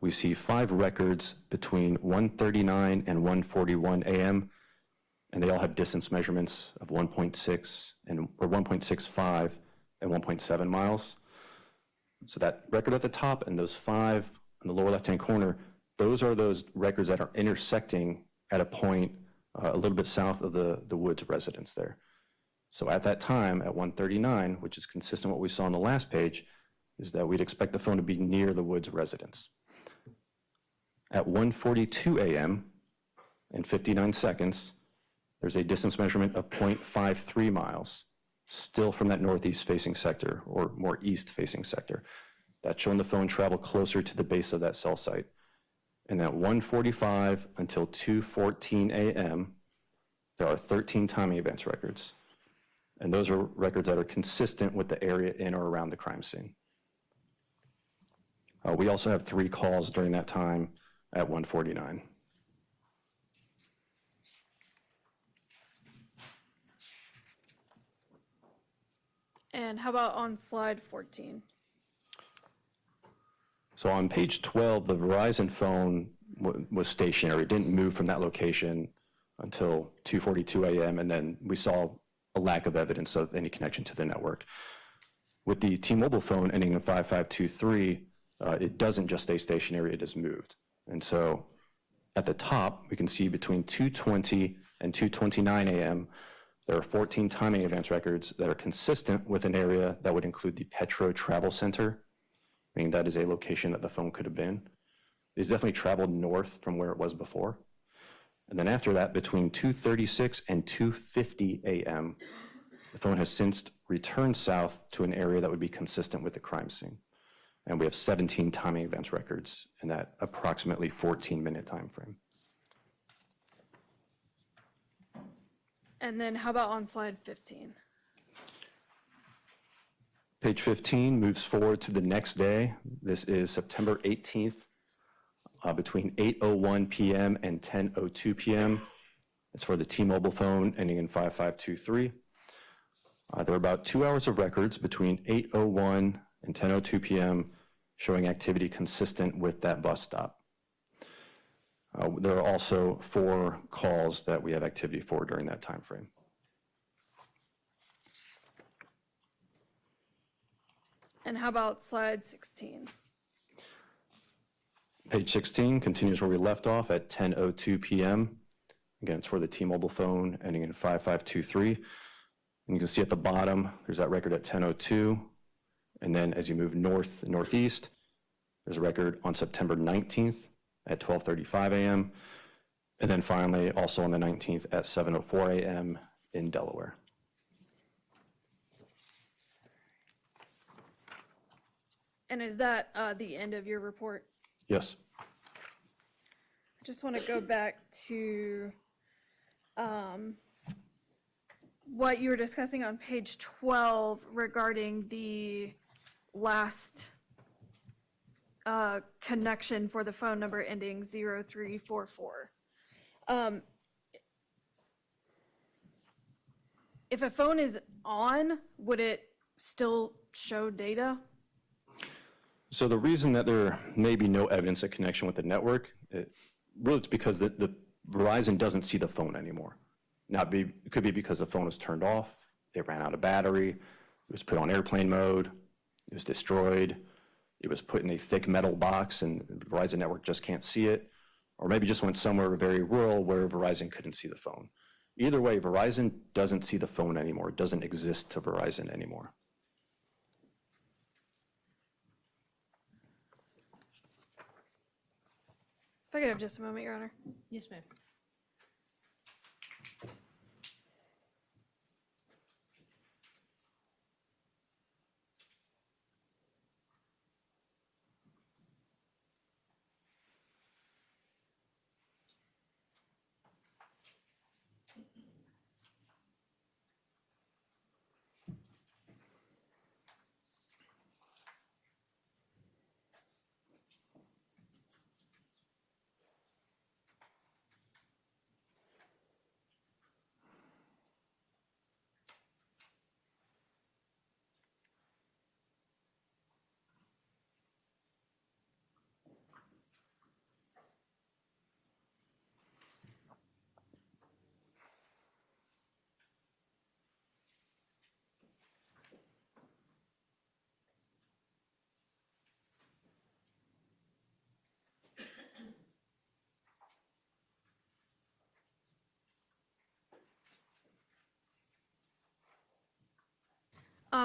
we see 5 records between 1:39 and 1:41 a.m., and they all have distance measurements of 1.6 or 1.65 and 1.7 miles. So that record at the top and those 5 in the lower left-hand corner, those are those records that are intersecting at a point a little bit south of the Woods residence there. So at that time, at 1:39, which is consistent with what we saw on the last page, is that we'd expect the phone to be near the Woods residence. At 1:42 a.m. and 59 seconds, there's a distance measurement of 0.53 miles, still from that northeast facing sector or more east facing sector. That's showing the phone travel closer to the base of that cell site. And at 1:45 until 2:14 a.m., there are 13 timing advance records. And those are records that are consistent with the area in or around the crime scene. We also have 3 calls during that time at 1:49. And how about on slide 14? So on page 12, the Verizon phone was stationary. It didn't move from that location until 2:42 a.m., and then we saw a lack of evidence of any connection to the network. With the T-Mobile phone ending in 5523, it doesn't just stay stationary, it has moved. And so at the top, we can see between 2:20 and 2:29 a.m., there are 14 timing advance records that are consistent with an area that would include the Petro Travel Center, meaning that is a location that the phone could have been. It's definitely traveled north from where it was before. And then after that, between 2:36 and 2:50 a.m., the phone has since returned south to an area that would be consistent with the crime scene. And we have 17 timing advance records in that approximately 14-minute time frame. And then how about on slide 15? Page 15 moves forward to the next day. This is September 18th, between 8:01 p.m. and 10:02 p.m. It's for the T-Mobile phone ending in 5523. There are about 2 hours of records between 8:01 and 10:02 p.m. showing activity consistent with that bus stop. There are also 4 calls that we have activity for during that time frame. And how about slide 16? Page 16 continues where we left off at 10:02 p.m. Again, it's for the T-Mobile phone ending in 5523. And you can see at the bottom, there's that record at 10:02. And then as you move north and northeast, there's a record on September 19th at 12:35 a.m. And then finally, also on the 19th at 7:04 a.m. in Delaware. And is that the end of your report? Yes. I just want to go back to what you were discussing on page 12 regarding the last connection for the phone number ending 0344. If a phone is on, would it still show data? So the reason that there may be no evidence of connection with the network, really it's because the Verizon doesn't see the phone anymore. Now, it could be because the phone was turned off, it ran out of battery, it was put on airplane mode, it was destroyed, it was put in a thick metal box and the Verizon network just can't see it, or maybe just went somewhere very rural where Verizon couldn't see the phone. Either way, Verizon doesn't see the phone anymore. It doesn't exist to Verizon anymore. If I could have just a moment, Your Honor. Yes, ma'am.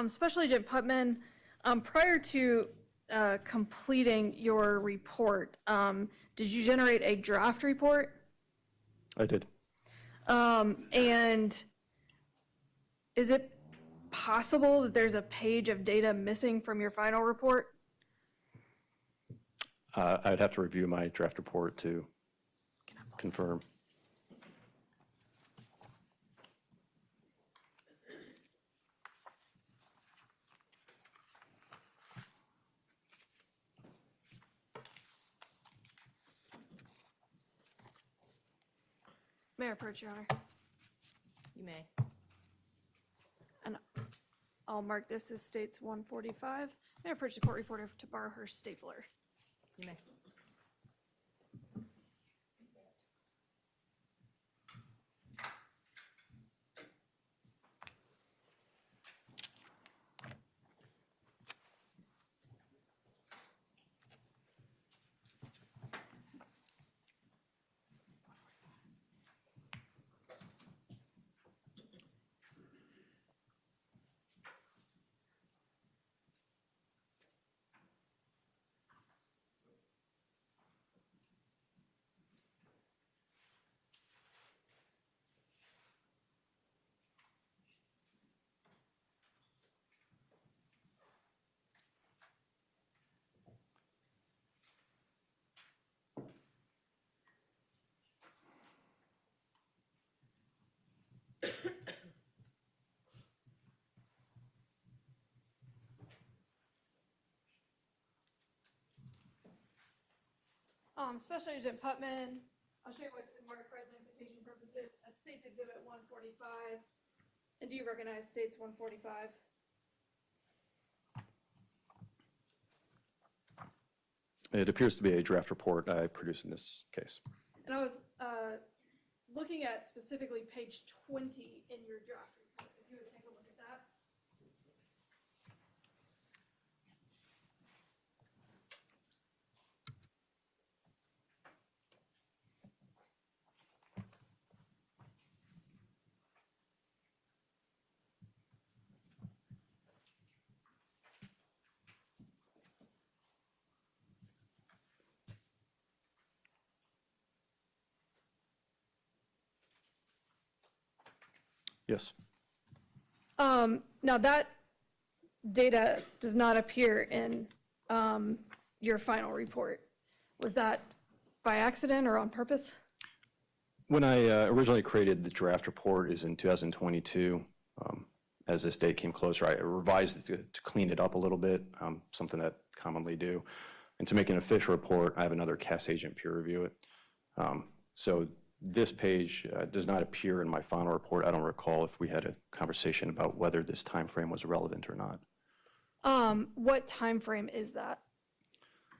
Special Agent Putman, prior to completing your report, did you generate a draft report? I did. And is it possible that there's a page of data missing from your final report? I'd have to review my draft report to confirm. May I approach, Your Honor? You may. And I'll mark this as states 145. May I approach the court reporter to borrow her stapler? You may. Special Agent Putman, I'll show you what's been marked for identification purposes as States Exhibit 145. And do you recognize States 145? It appears to be a draft report I produced in this case. And I was looking at specifically page 20 in your draft report. If you would take a look at that. Yes. Now that data does not appear in your final report. Was that by accident or on purpose? When I originally created the draft report is in 2022. As this date came closer, I revised it to clean it up a little bit, something that commonly do. And to make an official report, I have another CAS agent peer review it. So this page does not appear in my final report. I don't recall if we had a conversation about whether this time frame was relevant or not. What time frame is that?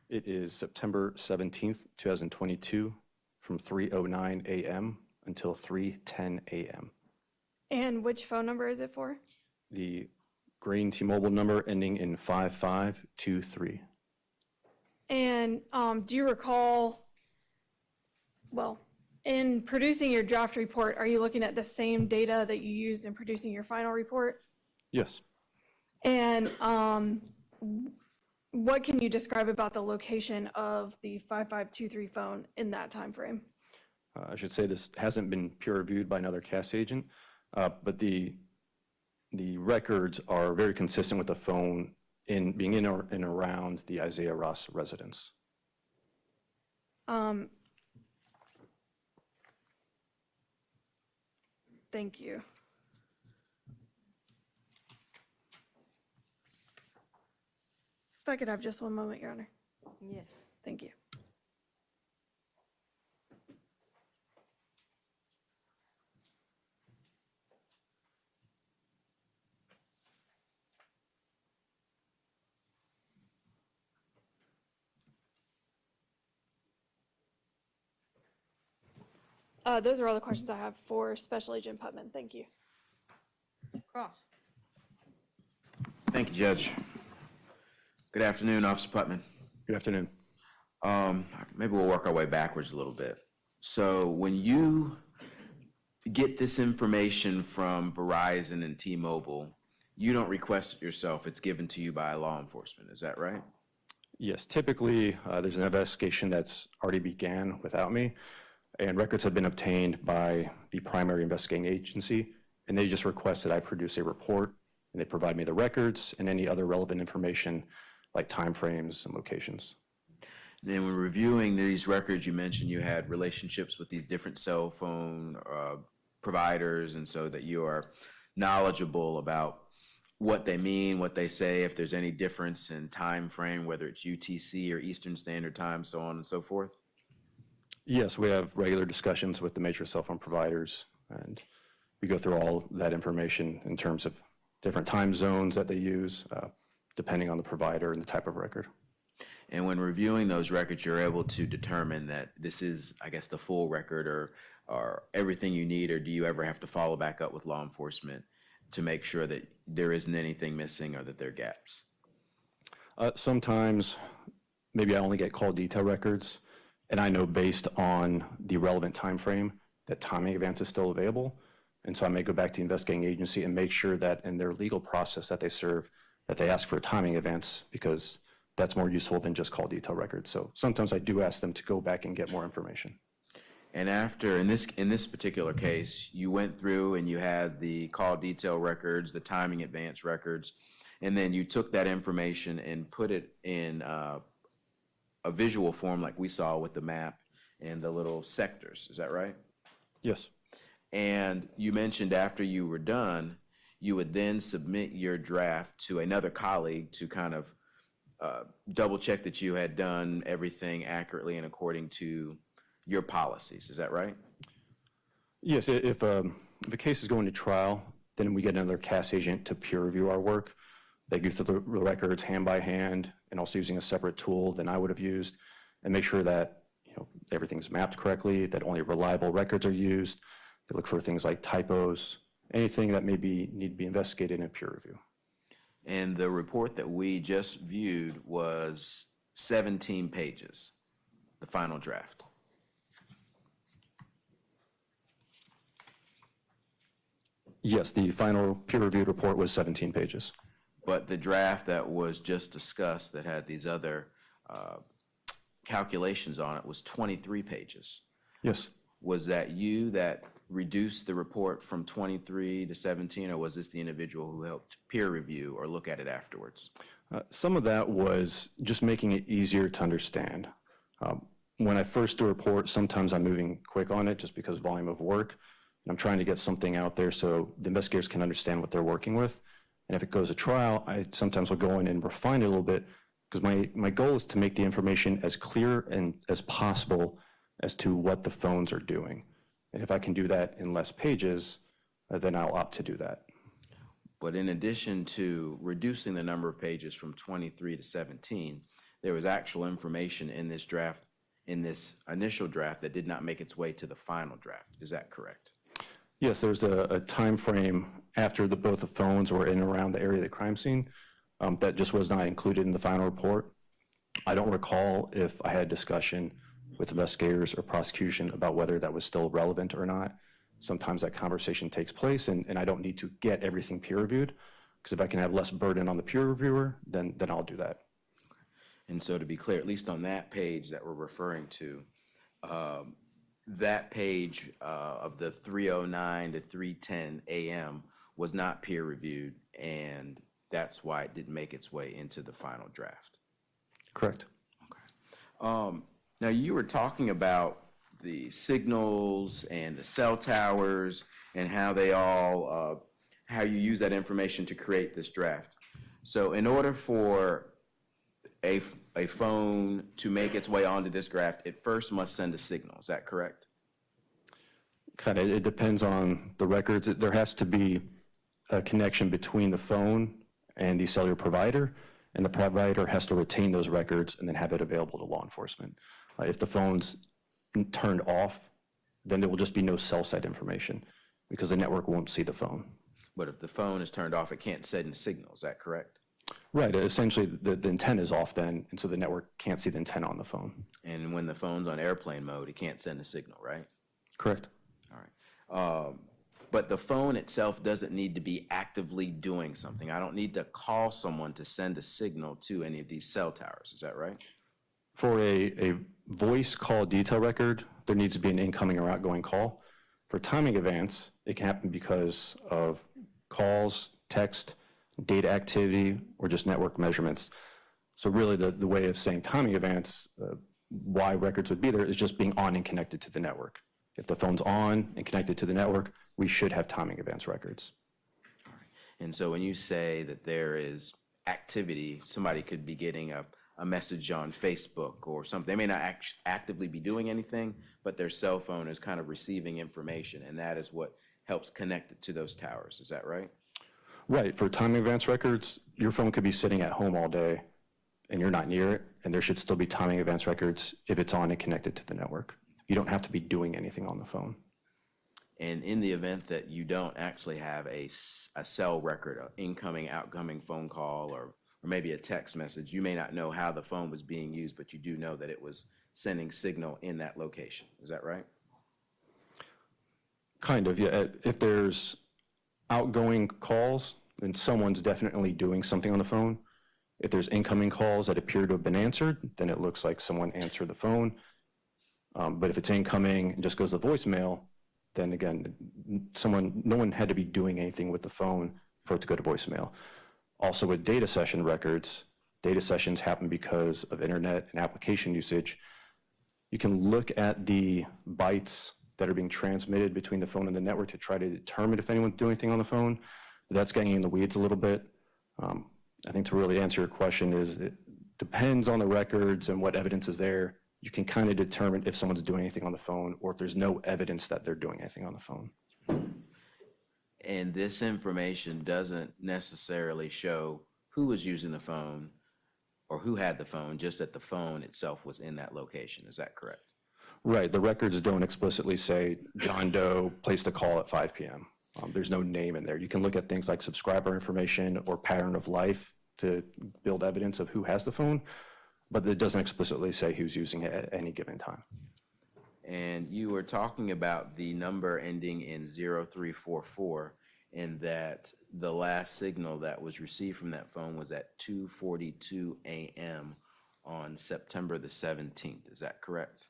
It is September 17th, 2022, from 3:09 a.m. until 3:10 a.m. And which phone number is it for? The green T-Mobile number ending in 5523. And do you recall, well, in producing your draft report, are you looking at the same data that you used in producing your final report? Yes. And what can you describe about the location of the 5523 phone in that time frame? I should say this hasn't been peer reviewed by another CAS agent, but the records are very consistent with the phone being in or and around the Issiah Ross residence. Thank you. If I could have just one moment, Your Honor. Yes. Thank you. Those are all the questions I have for Special Agent Putman. Thank you. Cross. Thank you, Judge. Good afternoon, Officer Putman. Good afternoon. Maybe we'll work our way backwards a little bit. So when you get this information from Verizon and T-Mobile, you don't request it yourself. It's given to you by law enforcement. Is that right? Yes, typically there's an investigation that's already began without me, and records have been obtained by the primary investigating agency, and they just request that I produce a report, and they provide me the records and any other relevant information like timeframes and locations. Then when reviewing these records, you mentioned you had relationships with these different cell phone providers, and so that you are knowledgeable about what they mean, what they say, if there's any difference in time frame, whether it's UTC or Eastern Standard Time, so on and so forth. Yes, we have regular discussions with the major cell phone providers, and we go through all that information in terms of different time zones that they use, depending on the provider and the type of record. And when reviewing those records, you're able to determine that this is, I guess, the full record or everything you need, or do you ever have to follow back up with law enforcement to make sure that there isn't anything missing or that there are gaps? Sometimes, maybe I only get call detail records, and I know based on the relevant time frame that timing advance is still available. And so I may go back to the investigating agency and make sure that in their legal process that they serve, that they ask for a timing advance, because that's more useful than just call detail records. So sometimes I do ask them to go back and get more information. And after, in this particular case, you went through and you had the call detail records, the timing advance records, and then you took that information and put it in a visual form like we saw with the map and the little sectors. Is that right? Yes. And you mentioned after you were done, you would then submit your draft to another colleague to kind of double check that you had done everything accurately and according to your policies. Is that right? Yes, if a case is going to trial, then we get another CAS agent to peer review our work. They go through the records hand by hand and also using a separate tool than I would have used, and make sure that everything's mapped correctly, that only reliable records are used. They look for things like typos, anything that maybe need to be investigated in peer review. And the report that we just viewed was 17 pages, the final draft. Yes, the final peer-reviewed report was 17 pages. But the draft that was just discussed that had these other calculations on it was 23 pages. Yes. Was that you that reduce the report from 23 to 17, or was this the individual who helped peer review or look at it afterwards? Some of that was just making it easier to understand. When I first do a report, sometimes I'm moving quick on it just because volume of work. And I'm trying to get something out there so the investigators can understand what they're working with. And if it goes to trial, I sometimes will go in and refine it a little bit, because my goal is to make the information as clear and as possible as to what the phones are doing. And if I can do that in less pages, then I'll opt to do that. But in addition to reducing the number of pages from 23 to 17, there was actual information in this draft, in this initial draft, that did not make its way to the final draft. Is that correct? Yes, there's a time frame after both the phones were in and around the area of the crime scene that just was not included in the final report. I don't recall if I had discussion with investigators or prosecution about whether that was still relevant or not. Sometimes that conversation takes place, and I don't need to get everything peer reviewed, because if I can have less burden on the peer reviewer, then I'll do that. And so to be clear, at least on that page that we're referring to, that page of the 3:09 to 3:10 a.m. was not peer reviewed, and that's why it didn't make its way into the final draft. Correct. Now, you were talking about the signals and the cell towers and how they all, how you use that information to create this draft. So in order for a phone to make its way onto this draft, it first must send a signal. Is that correct? Kind of, it depends on the records. There has to be a connection between the phone and the cellular provider, and the provider has to retain those records and then have it available to law enforcement. If the phone's turned off, then there will just be no cell site information because the network won't see the phone. But if the phone is turned off, it can't send a signal. Is that correct? Right. Essentially, the antenna is off then, and so the network can't see the antenna on the phone. And when the phone's on airplane mode, it can't send a signal, right? Correct. All right. But the phone itself doesn't need to be actively doing something. I don't need to call someone to send a signal to any of these cell towers. Is that right? For a voice call detail record, there needs to be an incoming or outgoing call. For timing events, it can happen because of calls, text, data activity, or just network measurements. So really the way of saying timing events, why records would be there, is just being on and connected to the network. If the phone's on and connected to the network, we should have timing events records. And so when you say that there is activity, somebody could be getting a message on Facebook or something. They may not actively be doing anything, but their cell phone is kind of receiving information, and that is what helps connect it to those towers. Is that right? Right. For timing events records, your phone could be sitting at home all day and you're not near it, and there should still be timing events records if it's on and connected to the network. You don't have to be doing anything on the phone. And in the event that you don't actually have a cell record, an incoming, outgoing phone call, or maybe a text message, you may not know how the phone was being used, but you do know that it was sending signal in that location. Is that right? Kind of, yeah. If there's outgoing calls, then someone's definitely doing something on the phone. If there's incoming calls that appear to have been answered, then it looks like someone answered the phone. But if it's incoming and just goes to voicemail, then again, no one had to be doing anything with the phone for it to go to voicemail. Also with data session records, data sessions happen because of internet and application usage. You can look at the bytes that are being transmitted between the phone and the network to try to determine if anyone's doing anything on the phone. But that's getting in the weeds a little bit. I think to really answer your question is it depends on the records and what evidence is there. You can kind of determine if someone's doing anything on the phone or if there's no evidence that they're doing anything on the phone. And this information doesn't necessarily show who was using the phone or who had the phone, just that the phone itself was in that location. Is that correct? Right. The records don't explicitly say John Doe placed a call at 5 p.m. There's no name in there. You can look at things like subscriber information or pattern of life to build evidence of who has the phone, but it doesn't explicitly say who's using it at any given time. And you were talking about the number ending in 0344, and that the last signal that was received from that phone was at 2:42 a.m. on September the 17th. Is that correct?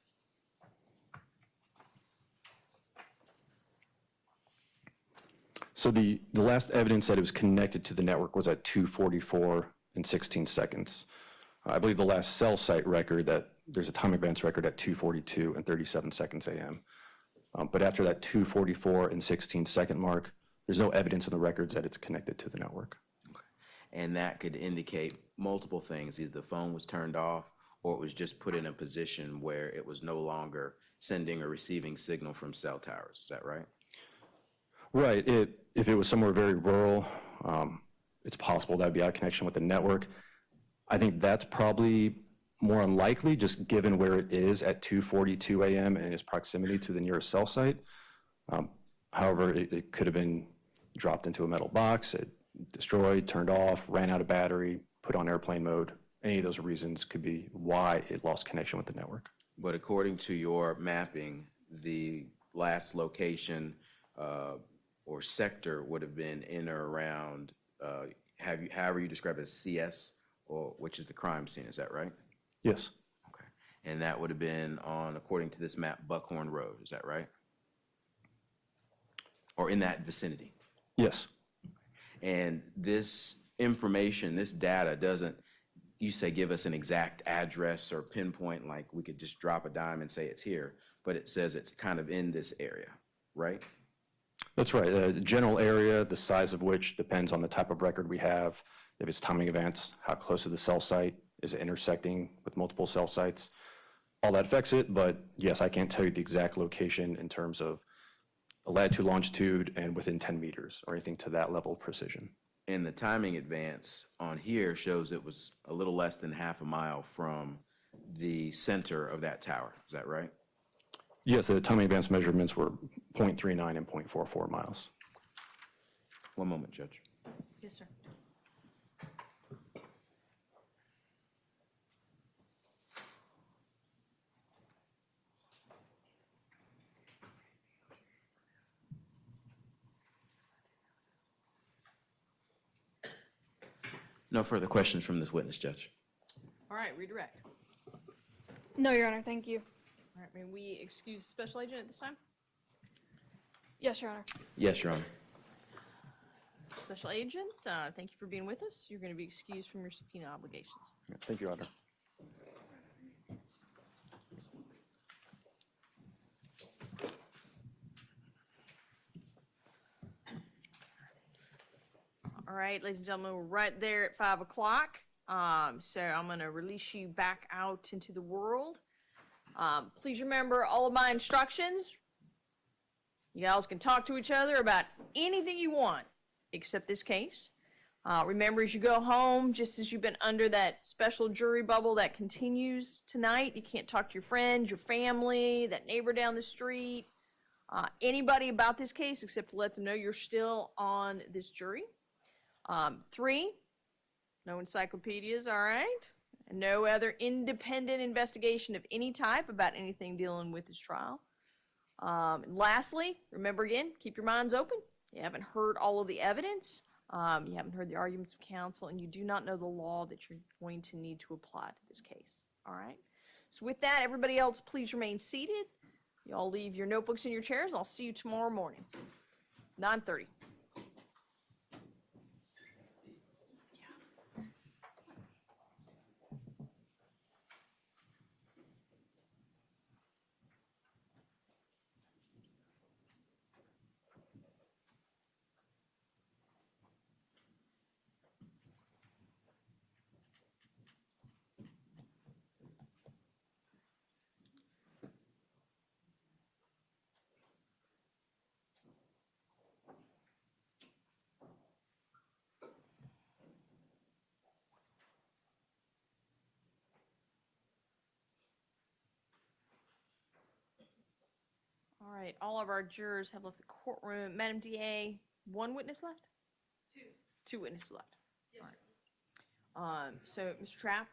So the last evidence that it was connected to the network was at 2:44 and 16 seconds. I believe the last cell site record that there's a time advance record at 2:42 and 37 seconds a.m. But after that 2:44 and 16 second mark, there's no evidence in the records that it's connected to the network. And that could indicate multiple things. Either the phone was turned off or it was just put in a position where it was no longer sending or receiving signal from cell towers. Is that right? Right. If it was somewhere very rural, it's possible that'd be out of connection with the network. I think that's probably more unlikely, just given where it is at 2:42 a.m. and its proximity to the nearest cell site. However, it could have been dropped into a metal box, it destroyed, turned off, ran out of battery, put on airplane mode. Any of those reasons could be why it lost connection with the network. But according to your mapping, the last location or sector would have been in or around, however you describe it as CS, or which is the crime scene. Is that right? Yes. Okay. And that would have been on, according to this map, Buckhorn Road. Is that right? Or in that vicinity? Yes. And this information, this data doesn't, you say, give us an exact address or pinpoint, like we could just drop a dime and say it's here, but it says it's kind of in this area, right? That's right. The general area, the size of which depends on the type of record we have, if it's timing events, how close to the cell site, is it intersecting with multiple cell sites? All that affects it, but yes, I can't tell you the exact location in terms of a latitude, longitude, and within 10 meters or anything to that level of precision. And the timing advance on here shows it was a little less than half a mile from the center of that tower. Is that right? Yes, the timing advance measurements were 0.39 and 0.44 miles. One moment, Judge. Yes, sir. No further questions from this witness, Judge. All right, redirect. No, Your Honor, thank you. All right, may we excuse the special agent at this time? Yes, Your Honor. Yes, Your Honor. Special agent, thank you for being with us. You're going to be excused from your subpoena obligations. Thank you, Your Honor. All right, ladies and gentlemen, we're right there at 5 o'clock. So I'm going to release you back out into the world. Please remember all of my instructions. You guys can talk to each other about anything you want, except this case. Remember, as you go home, just as you've been under that special jury bubble that continues tonight, you can't talk to your friends, your family, that neighbor down the street, anybody about this case, except to let them know you're still on this jury. 3, no encyclopedias, all right? And no other independent investigation of any type about anything dealing with this trial. And lastly, remember again, keep your minds open. You haven't heard all of the evidence. You haven't heard the arguments of counsel, and you do not know the law that you're going to need to apply to this case, all right? So with that, everybody else, please remain seated. You all leave your notebooks in your chairs. I'll see you tomorrow morning, 9:30. All right, all of our jurors have left the courtroom. Madam DA, one witness left? Two witnesses left. All right. So, Mr. Trapp,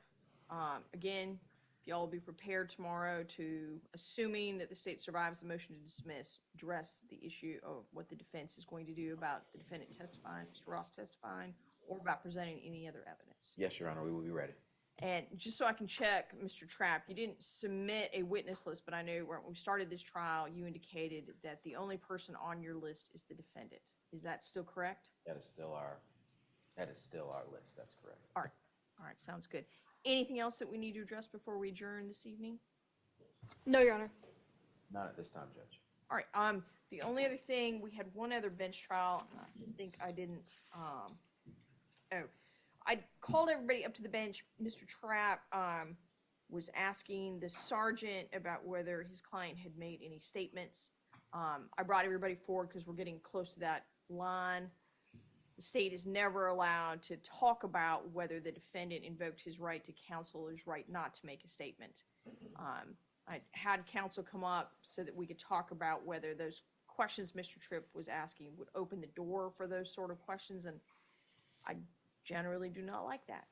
again, if y'all will be prepared tomorrow to, assuming that the state survives the motion to dismiss, address the issue of what the defense is going to do about the defendant testifying, Mr. Ross testifying, or about presenting any other evidence. Yes, Your Honor, we will be ready. And just so I can check, Mr. Trapp, you didn't submit a witness list, but I know when we started this trial, you indicated that the only person on your list is the defendant. Is that still correct? That is still our list, that's correct. All right, sounds good. Anything else that we need to address before we adjourn this evening? No, Your Honor. Not at this time, Judge. All right, the only other thing, we had one other bench trial. I think I didn't, I called everybody up to the bench. Mr. Trapp, was asking the sergeant about whether his client had made any statements. I brought everybody forward because we're getting close to that line. The state is never allowed to talk about whether the defendant invoked his right to counsel or his right not to make a statement. I had counsel come up so that we could talk about whether those questions Mr. Tripp was asking would open the door for those sort of questions, and I generally do not like that.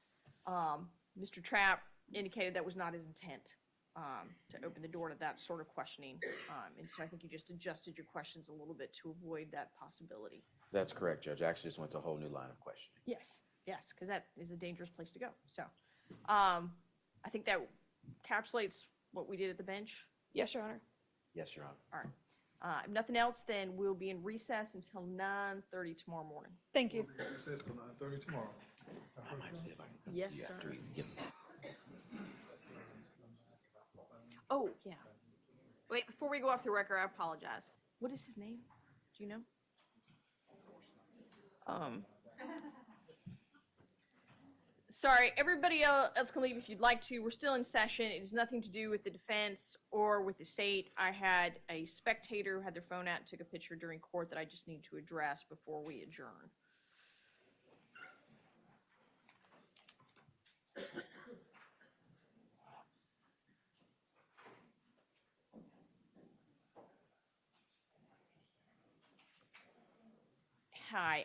Mr. Trapp indicated that was not his intent, to open the door to that sort of questioning. And so I think you just adjusted your questions a little bit to avoid that possibility. That's correct, Judge. I actually just went to a whole new line of questioning. Yes, because that is a dangerous place to go. So I think that encapsulates what we did at the bench. Yes, Your Honor. Yes, Your Honor. All right. If nothing else, then we'll be in recess until 9:30 tomorrow morning. Thank you. Recess till 9:30 tomorrow. I might see if I can come Yes, see you sir. after you. Oh, yeah. Wait, before we go off the record, I apologize. What is his name? Do you know? Sorry, everybody else can leave if you'd like to. We're still in session. It has nothing to do with the defense or with the state. I had a spectator who had their phone out and took a picture during court that I just need to address before we adjourn. Hi.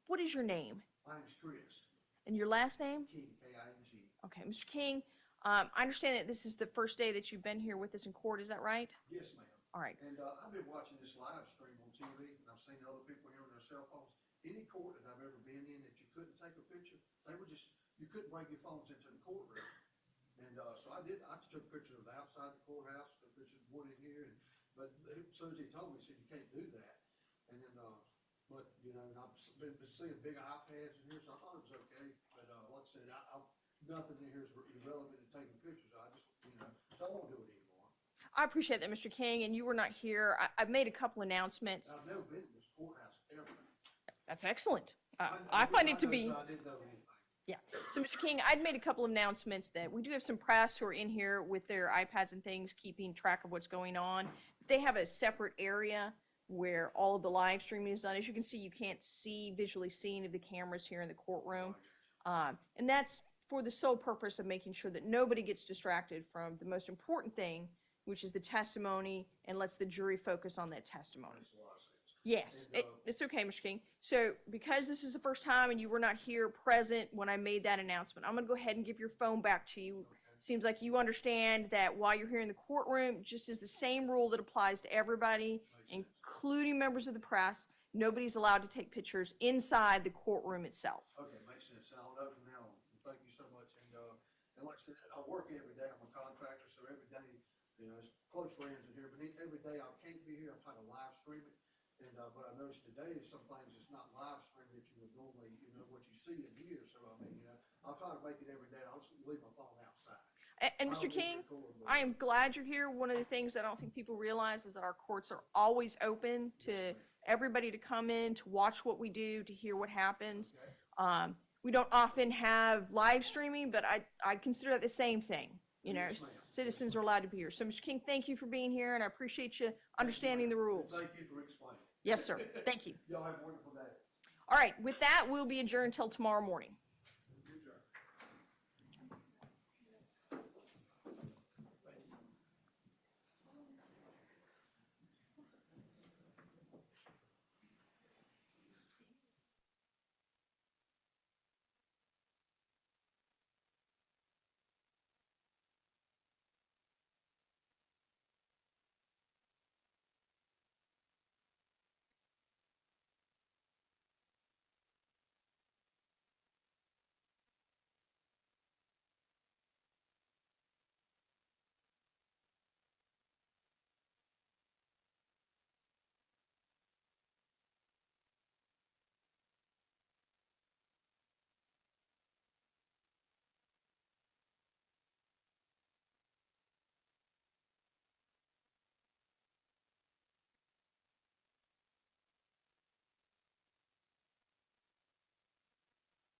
What is your name? My name's Chris. And your last name? King, K-I-N-G. Okay, Mr. King, I understand that this is the first day that you've been here with us in court. Is that right? Yes, ma'am. All right. And I've been watching this live stream on TV, and I've seen other people here on their cell phones. Any court that I've ever been in that you couldn't take a picture, you couldn't bring your phones into the courtroom. And so I took pictures of the outside the courthouse, took pictures of one in here, but as soon as he told me, he said, you can't do that. And then, but, you know, and I've been seeing big iPads in here, so I thought it was okay. But like I said, nothing in here is irrelevant to taking pictures. I just, you know, so I won't do it anymore. I appreciate that, Mr. King, and you were not here. I've made a couple announcements. I've never been to this courthouse ever. That's excellent. I find it to be. I didn't know anything. Yeah. So, Mr. King, I'd made a couple of announcements that we do have some press who are in here with their iPads and things, keeping track of what's going on. They have a separate area where all of the live streaming is done. As you can see, you can't visually see any of the cameras here in the courtroom. And that's for the sole purpose of making sure that nobody gets distracted from the most important thing, which is the testimony, and lets the jury focus on that testimony. Makes a lot of sense. Yes, And, it's okay, Mr. King. So because this is the first time and you were not here present when I made that announcement, I'm going to go ahead and give your phone back to you. Seems like you understand that while you're here in the courtroom, just as the same rule that applies to everybody, including members of the press, nobody's allowed to take pictures inside the courtroom itself. Okay, makes sense. I'll know from now on. Thank you so much. And like I said, I work every day. I'm a contractor, so every day, you know, it's close friends in here, but every day I can't be here. I'm trying to live stream it. And, but I noticed today some things it's not live stream that you would normally, you know, what you see in here. So, I mean, you know, I'll try to make it every day. I'll just leave my phone outside. And Mr. King, I am glad you're here. One of the things that I don't think people realize is that our courts are always open to everybody to come in, to watch what we do, to hear what happens. We don't often have live streaming, but I consider that the same thing. You know, Yes, ma'am. citizens are allowed to be here. So, Mr. King, thank you for being here, and I appreciate you understanding the rules. Thank you for explaining. Yes, sir. Thank you. Y'all have a wonderful day. All right, with that, we'll be adjourned until tomorrow morning.